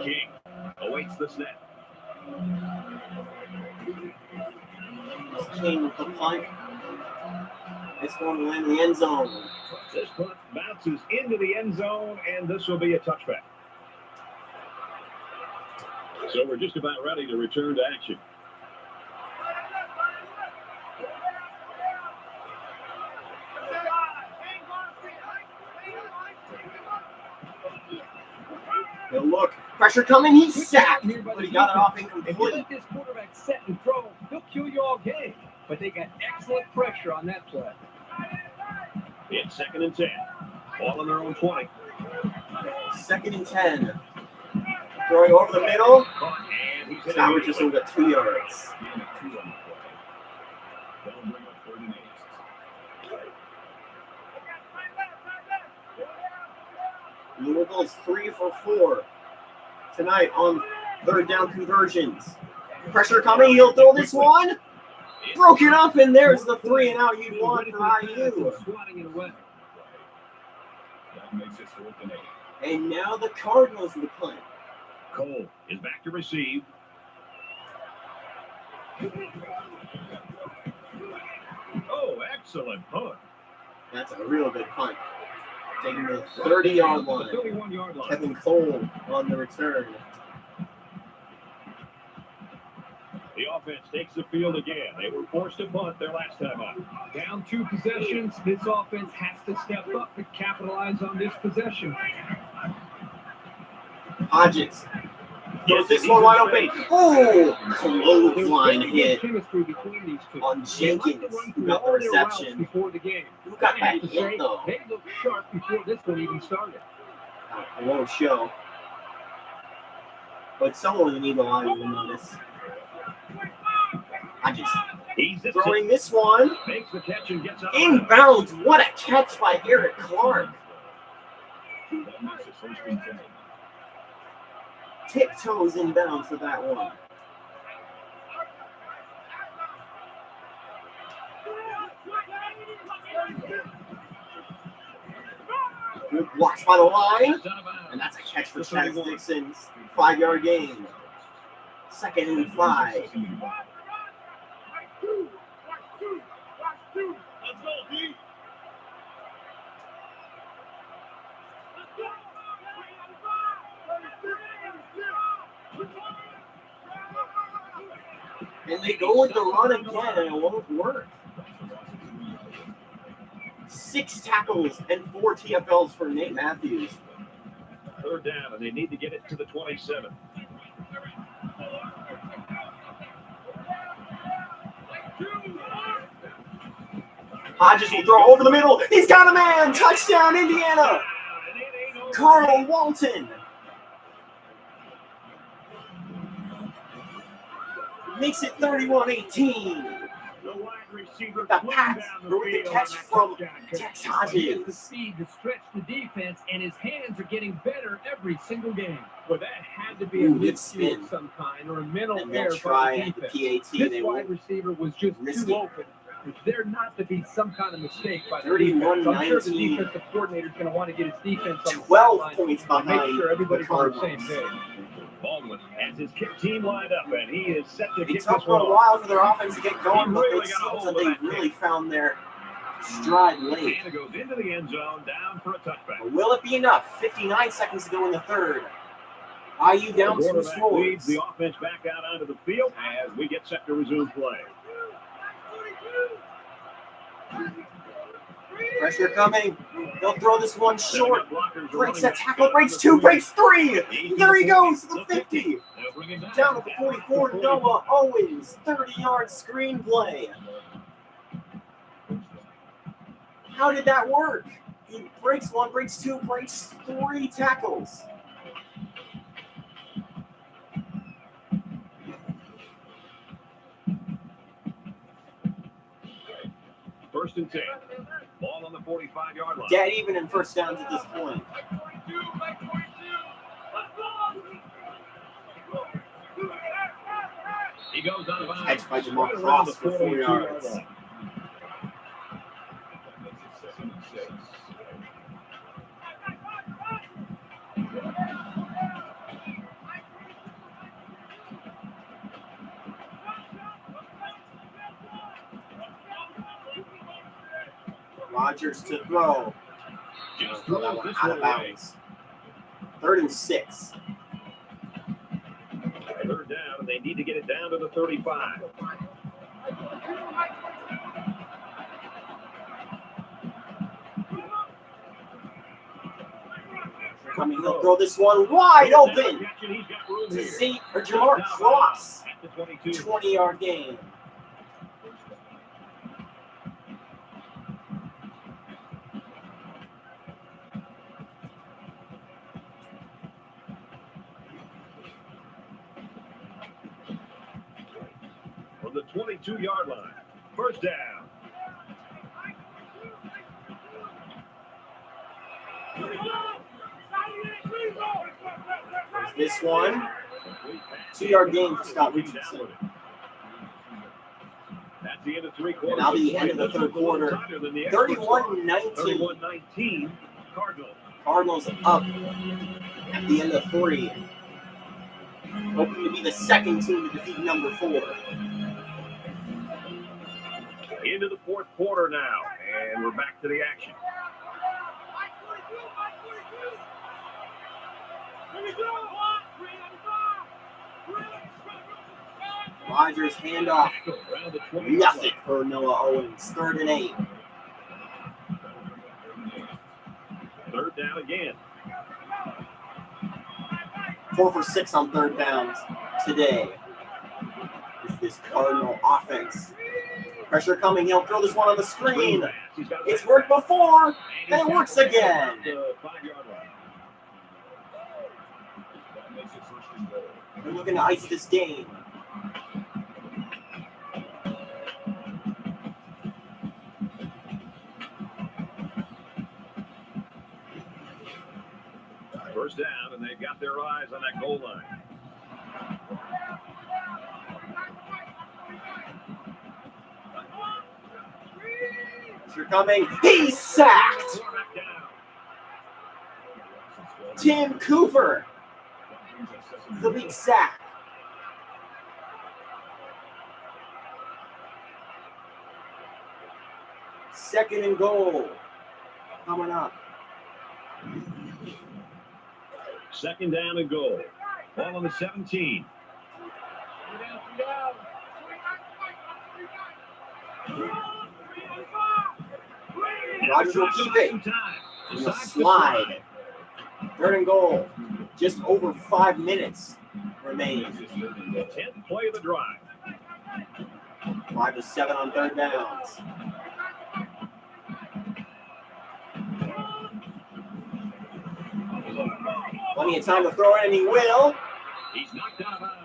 King awaits the snap. King with the punt. This one will land in the end zone. This punt bounces into the end zone, and this will be a touchback. So we're just about ready to return to action. Good look. Pressure coming. He's sacked. But he got it off If you incomplete. let this quarterback set and throw, he'll kill you all game. But they got excellent pressure on that play. It's 2nd and 10. Ball on their own 20. 2nd and 10. Throwing over the middle. And he's Now just over 2 yards. Louisville is 3 for 4 tonight on 3rd down conversions. Pressure coming. He'll throw this one. Broken up, and there's the 3 and out you'd want for IU. And now the Cardinals with the punt. Cole is back to receive. Oh, excellent punt. That's a real good punt. Taking the 30-yard line. 31-yard line. Kevin Cole on the return. The offense takes the field again. They were forced to punt their last time out. Down 2 possessions, this offense has to step up to capitalize on this possession. Hodges. Throws this one wide open. Oh! Clothesline hit Chemistry between these two. on Jenkins, who got the reception. Before the game. Who got I have that to hit, say, though? they looked sharp before this one even started. A low show. But someone in the Eagle Eye will notice. Hodges He's the throwing this one. makes the catch and gets out. Inbounds. What a catch by Eric Clark. Tiptoes inbounds for that one. Good blocks by the line. And that's a catch for Chaz Dixon's 5-yard gain. 2nd and 5. And they go with the run again, and it won't work. 6 tackles and 4 TFLs for Nate Matthews. 3rd down, and they need to get it to the 27. Hodges will throw over the middle. He's got a man. Touchdown, Indiana. Carl Walton. Makes it 31-18. The wide receiver The pass, or with the catch from Tex He Hodges. has the speed to stretch the defense, and his hands are getting better every single game. Well, that had to be a Ooh, good miscue spin. of some kind or a mental And error they'll by try the at the defense. PAT. This They wide will receiver was just risk too it. open. For there not to be some kind of mistake by the 31-19. defense. I'm sure the defensive coordinator is going to want to get his defense on the 12 sideline points and make behind sure everybody's the on the same Cardinals. page. Baldwin has his kick team lined up, and he is set to It kick took this one a off. while for their offense to get going, but really it got a seems hold that of they that really found their stride late. And it goes into the end zone, down for a touchback. But will it be enough? 59 seconds to go in the 3rd. IU down The 2 quarterback leads scores. the offense back out onto the field as we get set to resume play. Pressure coming. They'll throw this one short. Blockers Breaks running a tackle, breaks 2, breaks 3. There he goes to the 50. They'll bring it Down at the 44, Noah Owens, 30-yard screenplay. How did that work? He breaks 1, breaks 2, breaks 3 tackles. First and 10. Ball on the 45-yard line. Dead even in first downs at this point. He goes out of bounds. Catch by Jamal Right around Cross the for 4 42-yard yards. line. Rogers to throw. Just Throw that throws one this out one of away. bounds. 3rd and 6. Third down, and they need to get it down to the 35. Coming, he'll throw this one wide open Catch, and he's got room to here. Z or Jamar Cross. At the 22. 20-yard gain. From the 22-yard line. First down. There's this one. 2-yard gain for Scott Richardson. That's the end of 3 quarters. And now the end of the third quarter. 31-19. 31-19. Cardinals. Cardinals up at the end of 3. Hoping to be the second team to defeat number 4. Into the fourth quarter now, and we're back to the action. Rogers handoff. Nothing for Noah Owens. 3rd and 8. Third down again. 4 for 6 on 3rd downs today. With this Cardinal offense. Pressure coming. He'll throw this one on the screen. It's worked before, and it works again. They're looking to ice this game. First down, and they've got their eyes on that goal line. Pressure coming. He's sacked. Tim Cooper. The big sack. Second and goal. Coming up. Second down and goal. Ball on the 17. Rogers will keep it. And a slide. 3rd and goal. Just over 5 minutes remain. 10th play of the drive. 5 to 7 on 3rd downs. Plenty of time to throw it, and he will. He's knocked out of bounds.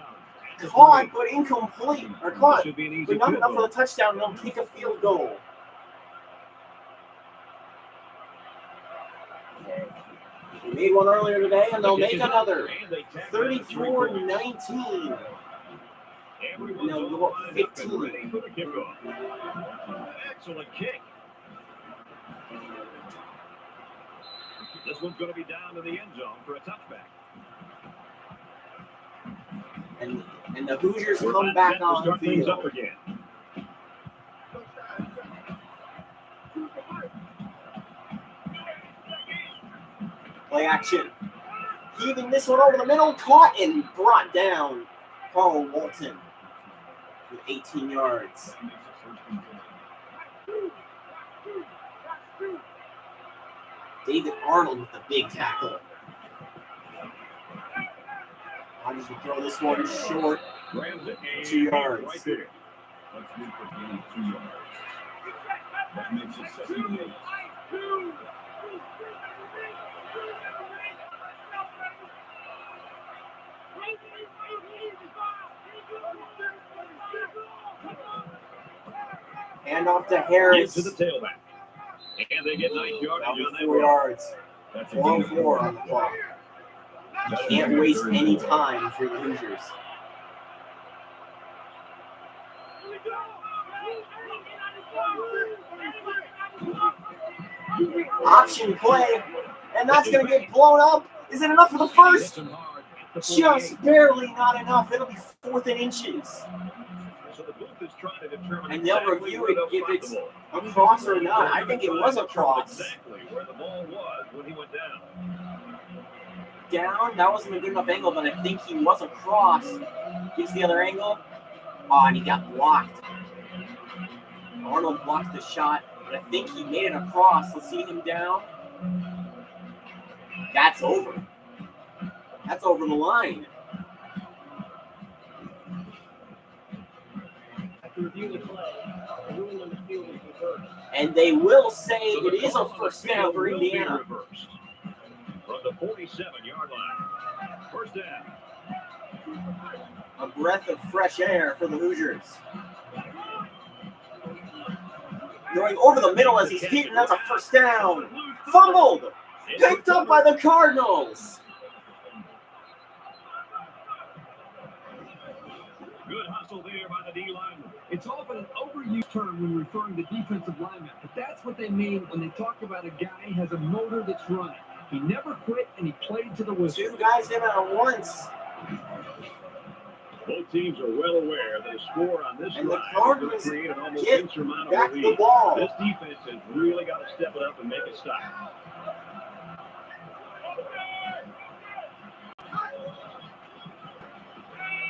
Caught, but incomplete. Or caught, Should be an easy but not field enough for goal. the touchdown. They'll kick a field goal. They made one earlier today, and they'll make another. 34-19. Everyone's No, all you're lined up 15. and ready for the kickoff. Excellent kick. This one's going to be down to the end zone for a touchback. And the Hoosiers We're come set back to on start things field. up again. Play action. Heaving this one over the middle, caught and brought down. Carl Walton with 18 yards. David Arnold with the big tackle. Rogers will throw this one short. 2 yards. Right there. That makes it 7-8. Hand off to Gives Harris. to the tailback. And they get nice yardage That'll on be that 4 run. yards. That's a 4-4 on the clock. Can't waste any time for the Hoosiers. Option play, and that's going to get blown up. Is it enough for the first? Just barely not enough. It'll be 4th and inches. So the booth is trying to determine And they'll exactly review where it they'll if find it's the ball. a cross or not. I think it was a Determine cross. exactly where the ball was when he went down. Down. That wasn't a good enough angle, but I think he was a cross. Gives the other angle. Oh, and he got blocked. Arnold blocked the shot, but I think he made it across. Let's see him down. That's over. That's over the line. After reviewing the play, the ruling on the field is reversed. And they will say So the it is a call on the first down field for will be Indiana. reversed. From the 47-yard line. First down. A breath of fresh air for the Hoosiers. Going over the middle as he's hit, and that's a first down. Fumbled. Picked up by the Cardinals. Good hustle there by the D lineman. It's often an overused term when referring to defensive linemen, but that's what they mean when they talk about a guy who has a motor that's running. He never quit, and he played to the whistle. Two guys hit at once. Both teams are well aware that a score on this And the drive is going Cardinals to create an almost get insurmountable back the lead. ball. This defense has really got to step it up and make it stop.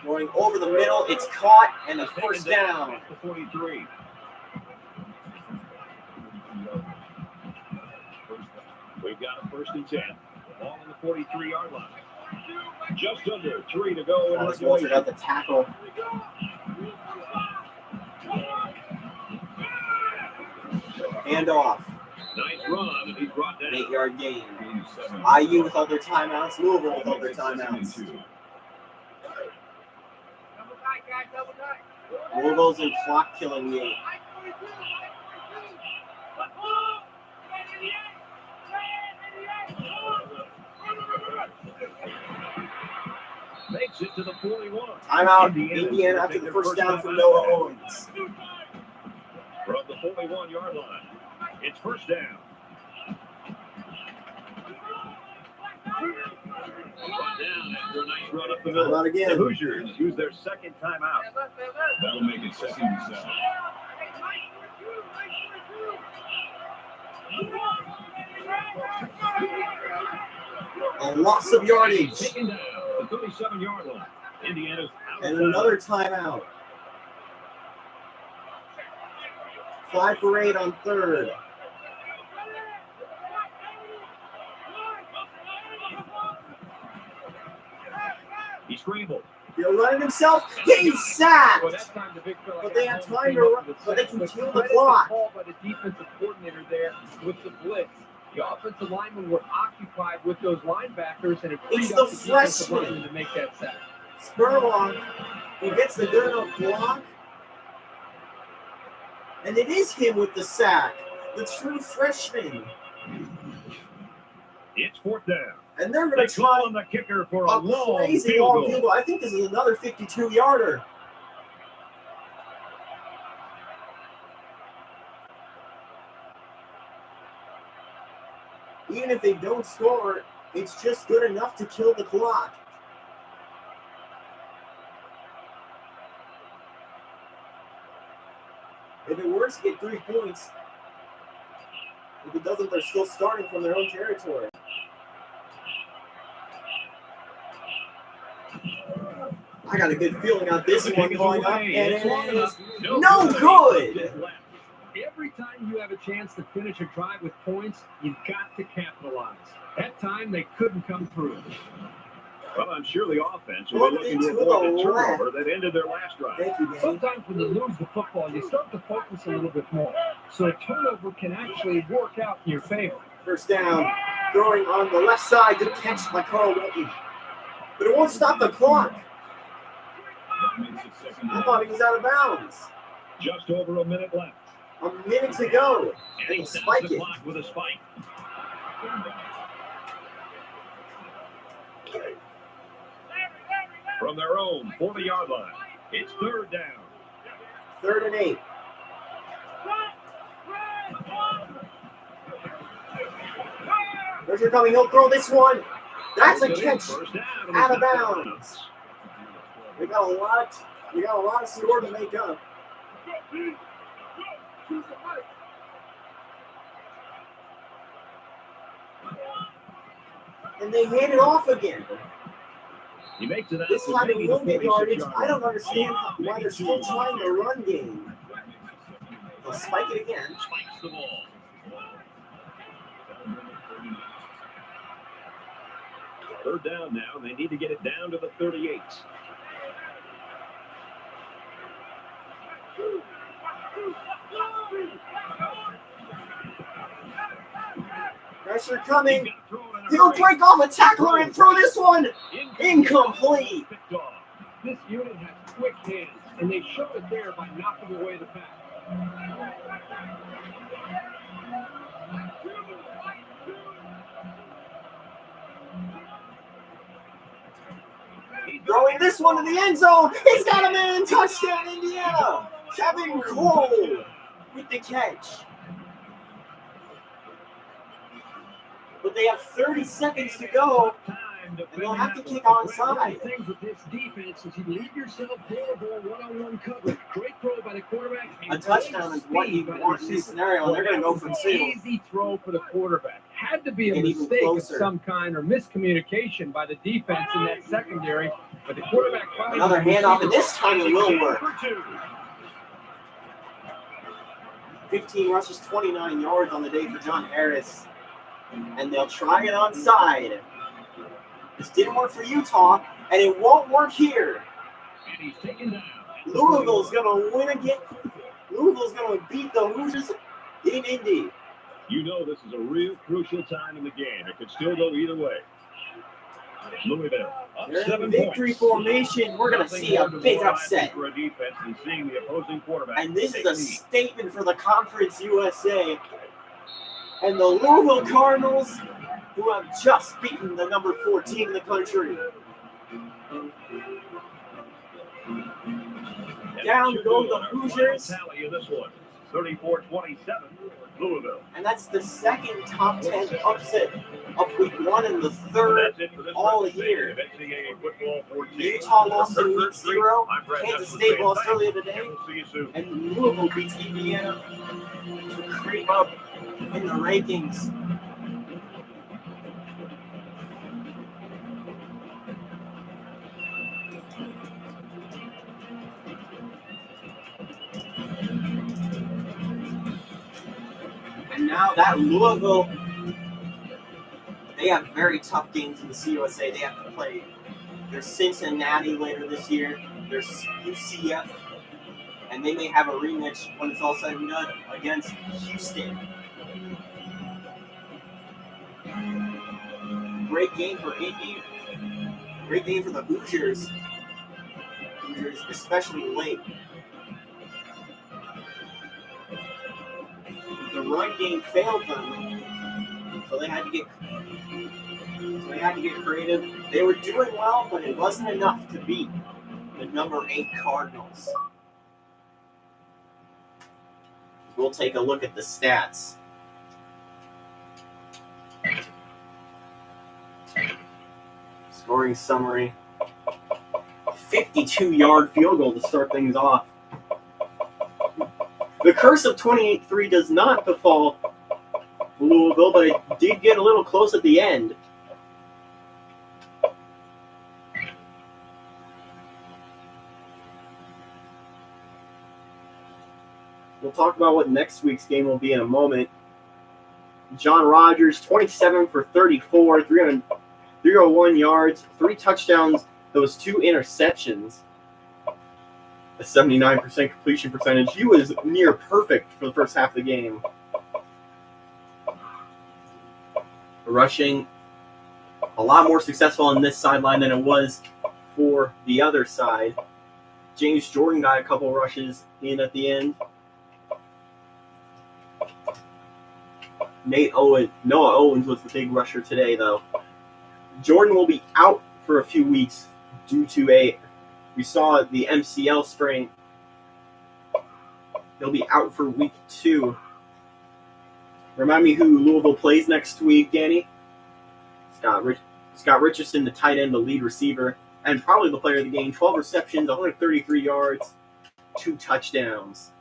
Going over the middle, it's caught, and a first down. At the 43. We've got a 1st and 10. Ball on the 43-yard line. Just under 3 to go in Thomas Walter got regulation. the tackle. Hand off. Nice run, and he's brought An down. 8-yard gain. 87. IU with all their timeouts. Louisville with all their timeouts. Louisville's in clock killing game. Makes it to the 41. Timeout. Indiana after the first down from Noah Owens. From the 41-yard line. It's first down. Brought down after a nice run up the middle. Timeout The again. Hoosiers use their second timeout. That'll make it 2nd and 7. A loss of yardage. Taken down at the 37-yard line. Indiana's out of And time. another timeout. 5 for 8 on third. He scrambled. He'll run it himself. He's sacked. Well, that time the big fella But got they have home, time came to up run, with a but they sack. can But kill the credit clock. call by the defensive coordinator there with the blitz. The offensive linemen were occupied with those linebackers, and it freed It's up the the defensive freshman. lineman to make that sack. Spurlock, he gets the good enough block. And it is him with the sack. The true freshman. It's 4th down. And they're They going to call try on the kicker for a a long crazy field long goal. field goal. I think this is another 52-yarder. Even if they don't score, it's just good enough to kill the clock. If it works, get 3 points. If it doesn't, they're still starting from their own territory. I got a good feeling on this The one kick is going up, away. and It's it long is enough. no good. Every time you have a chance to finish a drive with points, you've got to capitalize. That time, they couldn't come through. Well, I'm sure the offense will be looking to avoid the turnover that ended their last drive. Thank you, Dan. Sometimes when you lose the football, you start to focus a little bit more. So a turnover can actually work out in your favor. First down, throwing on the left side to catch by Carl Walton. But it won't stop the clock. That makes it 2nd I and thought he was out of bounds. Just over a minute left. A minute to go. And They he stops spike the it. clock with a spike. From their own 40-yard line, it's 3rd down. 3rd and 8. Pressure coming. He'll throw this one. That's a catch. First down, and Out it's of bounds. We got a lot of score to make up. And they hand it off again. He makes it out. This to time it maybe will the get 46 yardage. yard I don't line. understand why they're still trying to run game. They'll spike it again. Spikes the ball. Third down now. They need to get it down to the 38. Pressure coming. He's gotta throw it in a He'll hurry. break off a tackler and throw this one. Incomplete. Picked off. This unit has quick hands, and they show it there by knocking away the pass. Throwing this one to the end zone. He's got a man. Touchdown, Indiana. Kevin Cole with the catch. But they have 30 seconds to go. And they'll have to kick onside. Things with this defense is you leave yourself vulnerable one-on-one coverage. Great throw by the quarterback. A touchdown is what you want in this scenario, and they're going to go for two. Easy throw for the quarterback. Had to be a And even mistake of closer. some kind or miscommunication by the defense in that secondary. But the quarterback finds Another the handoff, and receiver. this time it will work. For two. 15 rushes, 29 yards on the day for John Harris. And they'll try it onside. This didn't work for Utah, and it won't work here. And he's taken down. Louisville's going to win again. Louisville's going to beat the Hoosiers in Indy. You know this is a real crucial time in the game. It could still go either way. Louisville up They're in 7 victory points. formation. We're going to see a big upset. For a defense and seeing the opposing quarterback. And this is take a lead. statement for the Conference USA. And the Louisville Cardinals, who have just beaten the number 4 team in the country. Down go the Hoosiers. Tally of this one, 34-27, Louisville. And that's the second top 10 upset of week 1 and the third. That's it for this all representation year. of NCAA football 14. Utah lost in week 0. I'm Brad Kansas Nelson State saying lost thanks, earlier today. and we'll see you soon. And Louisville beats Indiana to creep up in the rankings. And now that Louisville, they have very tough games in the CUSA. They have to play there's Cincinnati later this year. There's UCF. And they may have a rematch when it's all said and done against Houston. Great game for Indy. Great game for the Hoosiers. Hoosiers, especially late. The run game failed them, so they had to get creative. They were doing well, but it wasn't enough to beat the number 8 Cardinals. We'll take a look at the stats. Scoring summary. 52-yard field goal to start things off. The curse of 28-3 does not befall Louisville, but it did get a little close at the end. We'll talk about what next week's game will be in a moment. John Rogers, 27 for 34, 301 yards, 3 touchdowns, those 2 interceptions. A 79% completion percentage. He was near perfect for the first half of the game. Rushing a lot more successful on this sideline than it was for the other side. James Jordan got a couple rushes in at the end. Noah Owens was the big rusher today, though. Jordan will be out for a few weeks due to we saw the MCL strain. He'll be out for week 2. Remind me who Louisville plays next week, Danny? Scott Richardson, the tight end, the lead receiver, and probably the player of the game. 12 receptions, 133 yards, 2 touchdowns.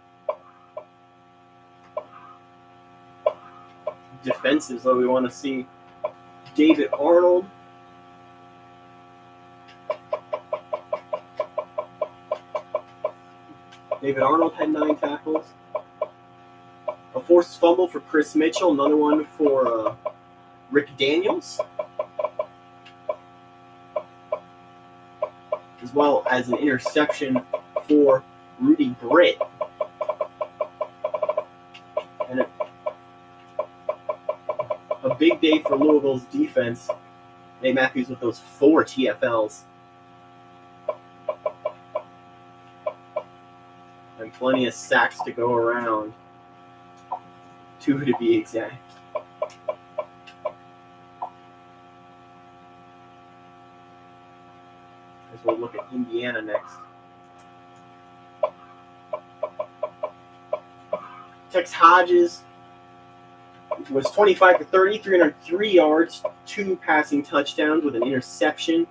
defensives that we want to see. David Arnold. David Arnold had 9 tackles. A forced fumble for Chris Mitchell. Another one for Rick Daniels. As well as an interception for Rudy Britt. And a big day for Louisville's defense. Nate Matthews with those 4 TFLs. And plenty of sacks to go around. 2 to be exact. As we'll look at Indiana next. Tex Hodges was 25 for 30, 303 yards, 2 passing touchdowns with an interception.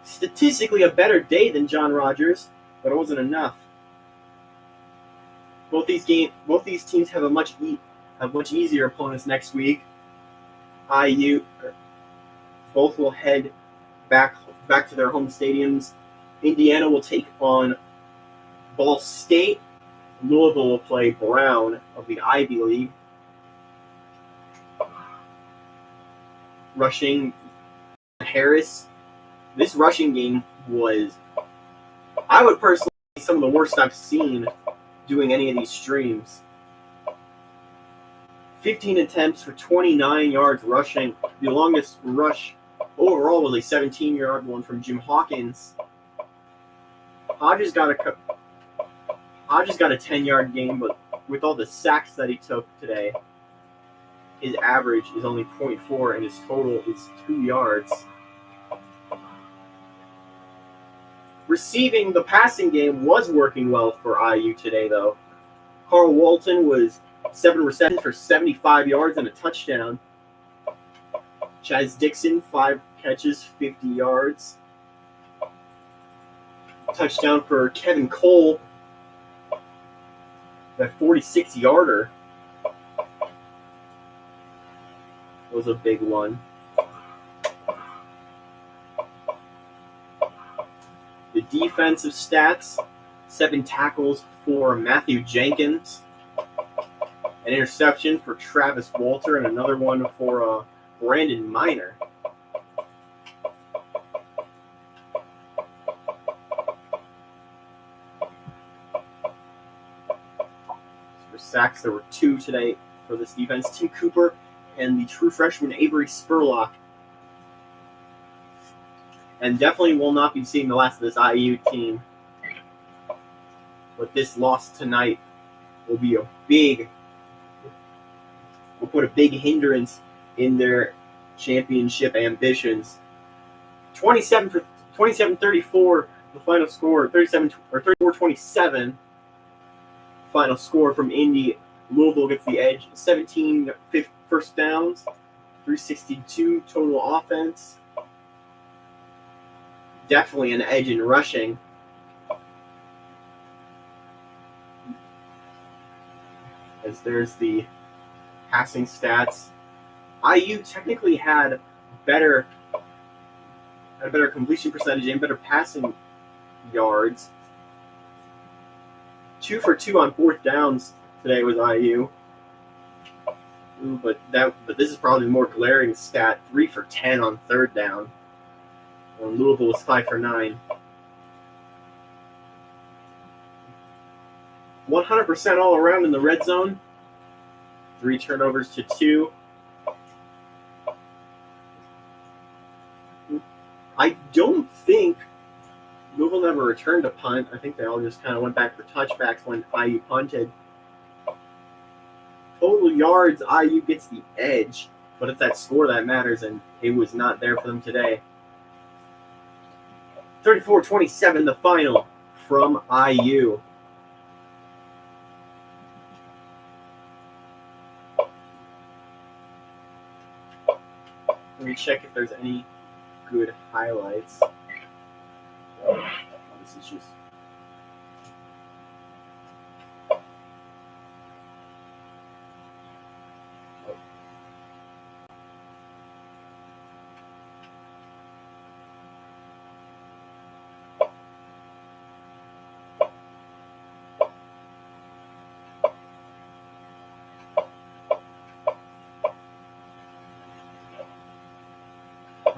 Statistically a better day than John Rogers, but it wasn't enough. Both these teams have much easier opponents next week. IU both will head back to their home stadiums. Indiana will take on Ball State. Louisville will play Brown of the Ivy League. Rushing Harris. This rushing game was, I would personally say, some of the worst I've seen doing any of these streams. 15 attempts for 29 yards rushing. The longest rush overall was a 17-yard one from Jim Hawkins. Hodges got a 10-yard game, but with all the sacks that he took today, his average is only 0.4 and his total is 2 yards. Receiving, the passing game was working well for IU today, though. Carl Walton was 7 receptions for 75 yards and a touchdown. Chaz Dixon, 5 catches, 50 yards. Touchdown for Kevin Cole, that 46-yarder was a big one. The defensive stats, 7 tackles for Matthew Jenkins, an interception for Travis Walter, and another one for Brandon Miner. For sacks, there were 2 today for this defense. Tim Cooper and the true freshman Avery Spurlock. And definitely will not be seeing the last of this IU team. But this loss tonight will be will put a big hindrance in their championship ambitions. 27-34, the final score. 34-27, final score from Indy. Louisville gets the edge. 17 first downs, 362 total offense. Definitely an edge in rushing. As there's the passing stats. IU technically had better completion percentage and better passing yards. 2 for 2 on 4th downs today with IU. But this is probably the more glaring stat. 3 for 10 on 3rd down. Louisville was 5 for 9. 100% all around in the red zone. 3 turnovers to 2. I don't think Louisville never returned a punt. I think they all just kind of went back for touchbacks when IU punted. Total yards, IU gets the edge, but it's that score that matters, and it was not there for them today. 34-27, the final from IU. Let me check if there's any good highlights. This is just...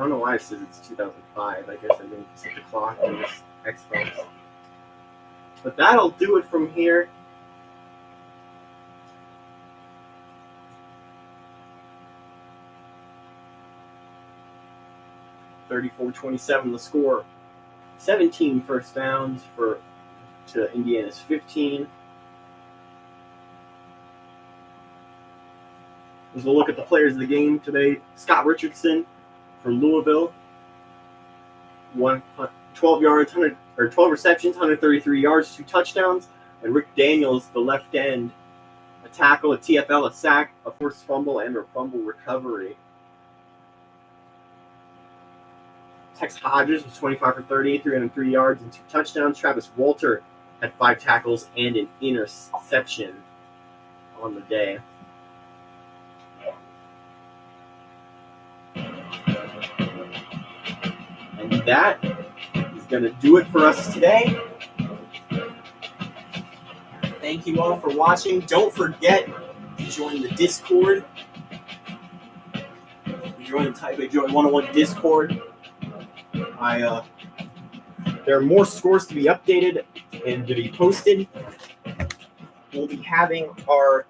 don't know why it says it's 2005. I guess I didn't set the clock on this Xbox. But that'll do it from here. (34-27) the score. 17 first downs to Indiana's 15. As we'll look at the players of the game today, Scott Richardson for Louisville, 12 receptions, 133 yards, 2 touchdowns, and Rick Daniels, the left end, a tackle, a TFL, a sack, a forced fumble, and a fumble recovery. Tex Hodges was 25 for 30, 303 yards, and 2 touchdowns. Travis Walter had 5 tackles and an interception on the day. And that is going to do it for us today. Thank you all for watching. Don't forget to join the Discord. Join 101 Discord. There are more scores to be updated and to be posted. We'll be having our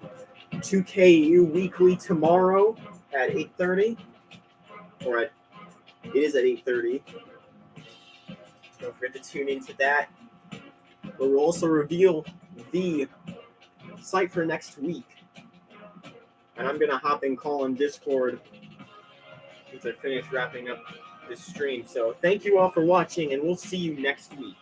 2KU weekly tomorrow at 8:30. It is at 8:30. Don't forget to tune into that. But we'll also reveal the site for next week. And I'm going to hop in call on Discord once I finish wrapping up this stream. So thank you all for watching, and we'll see you next week.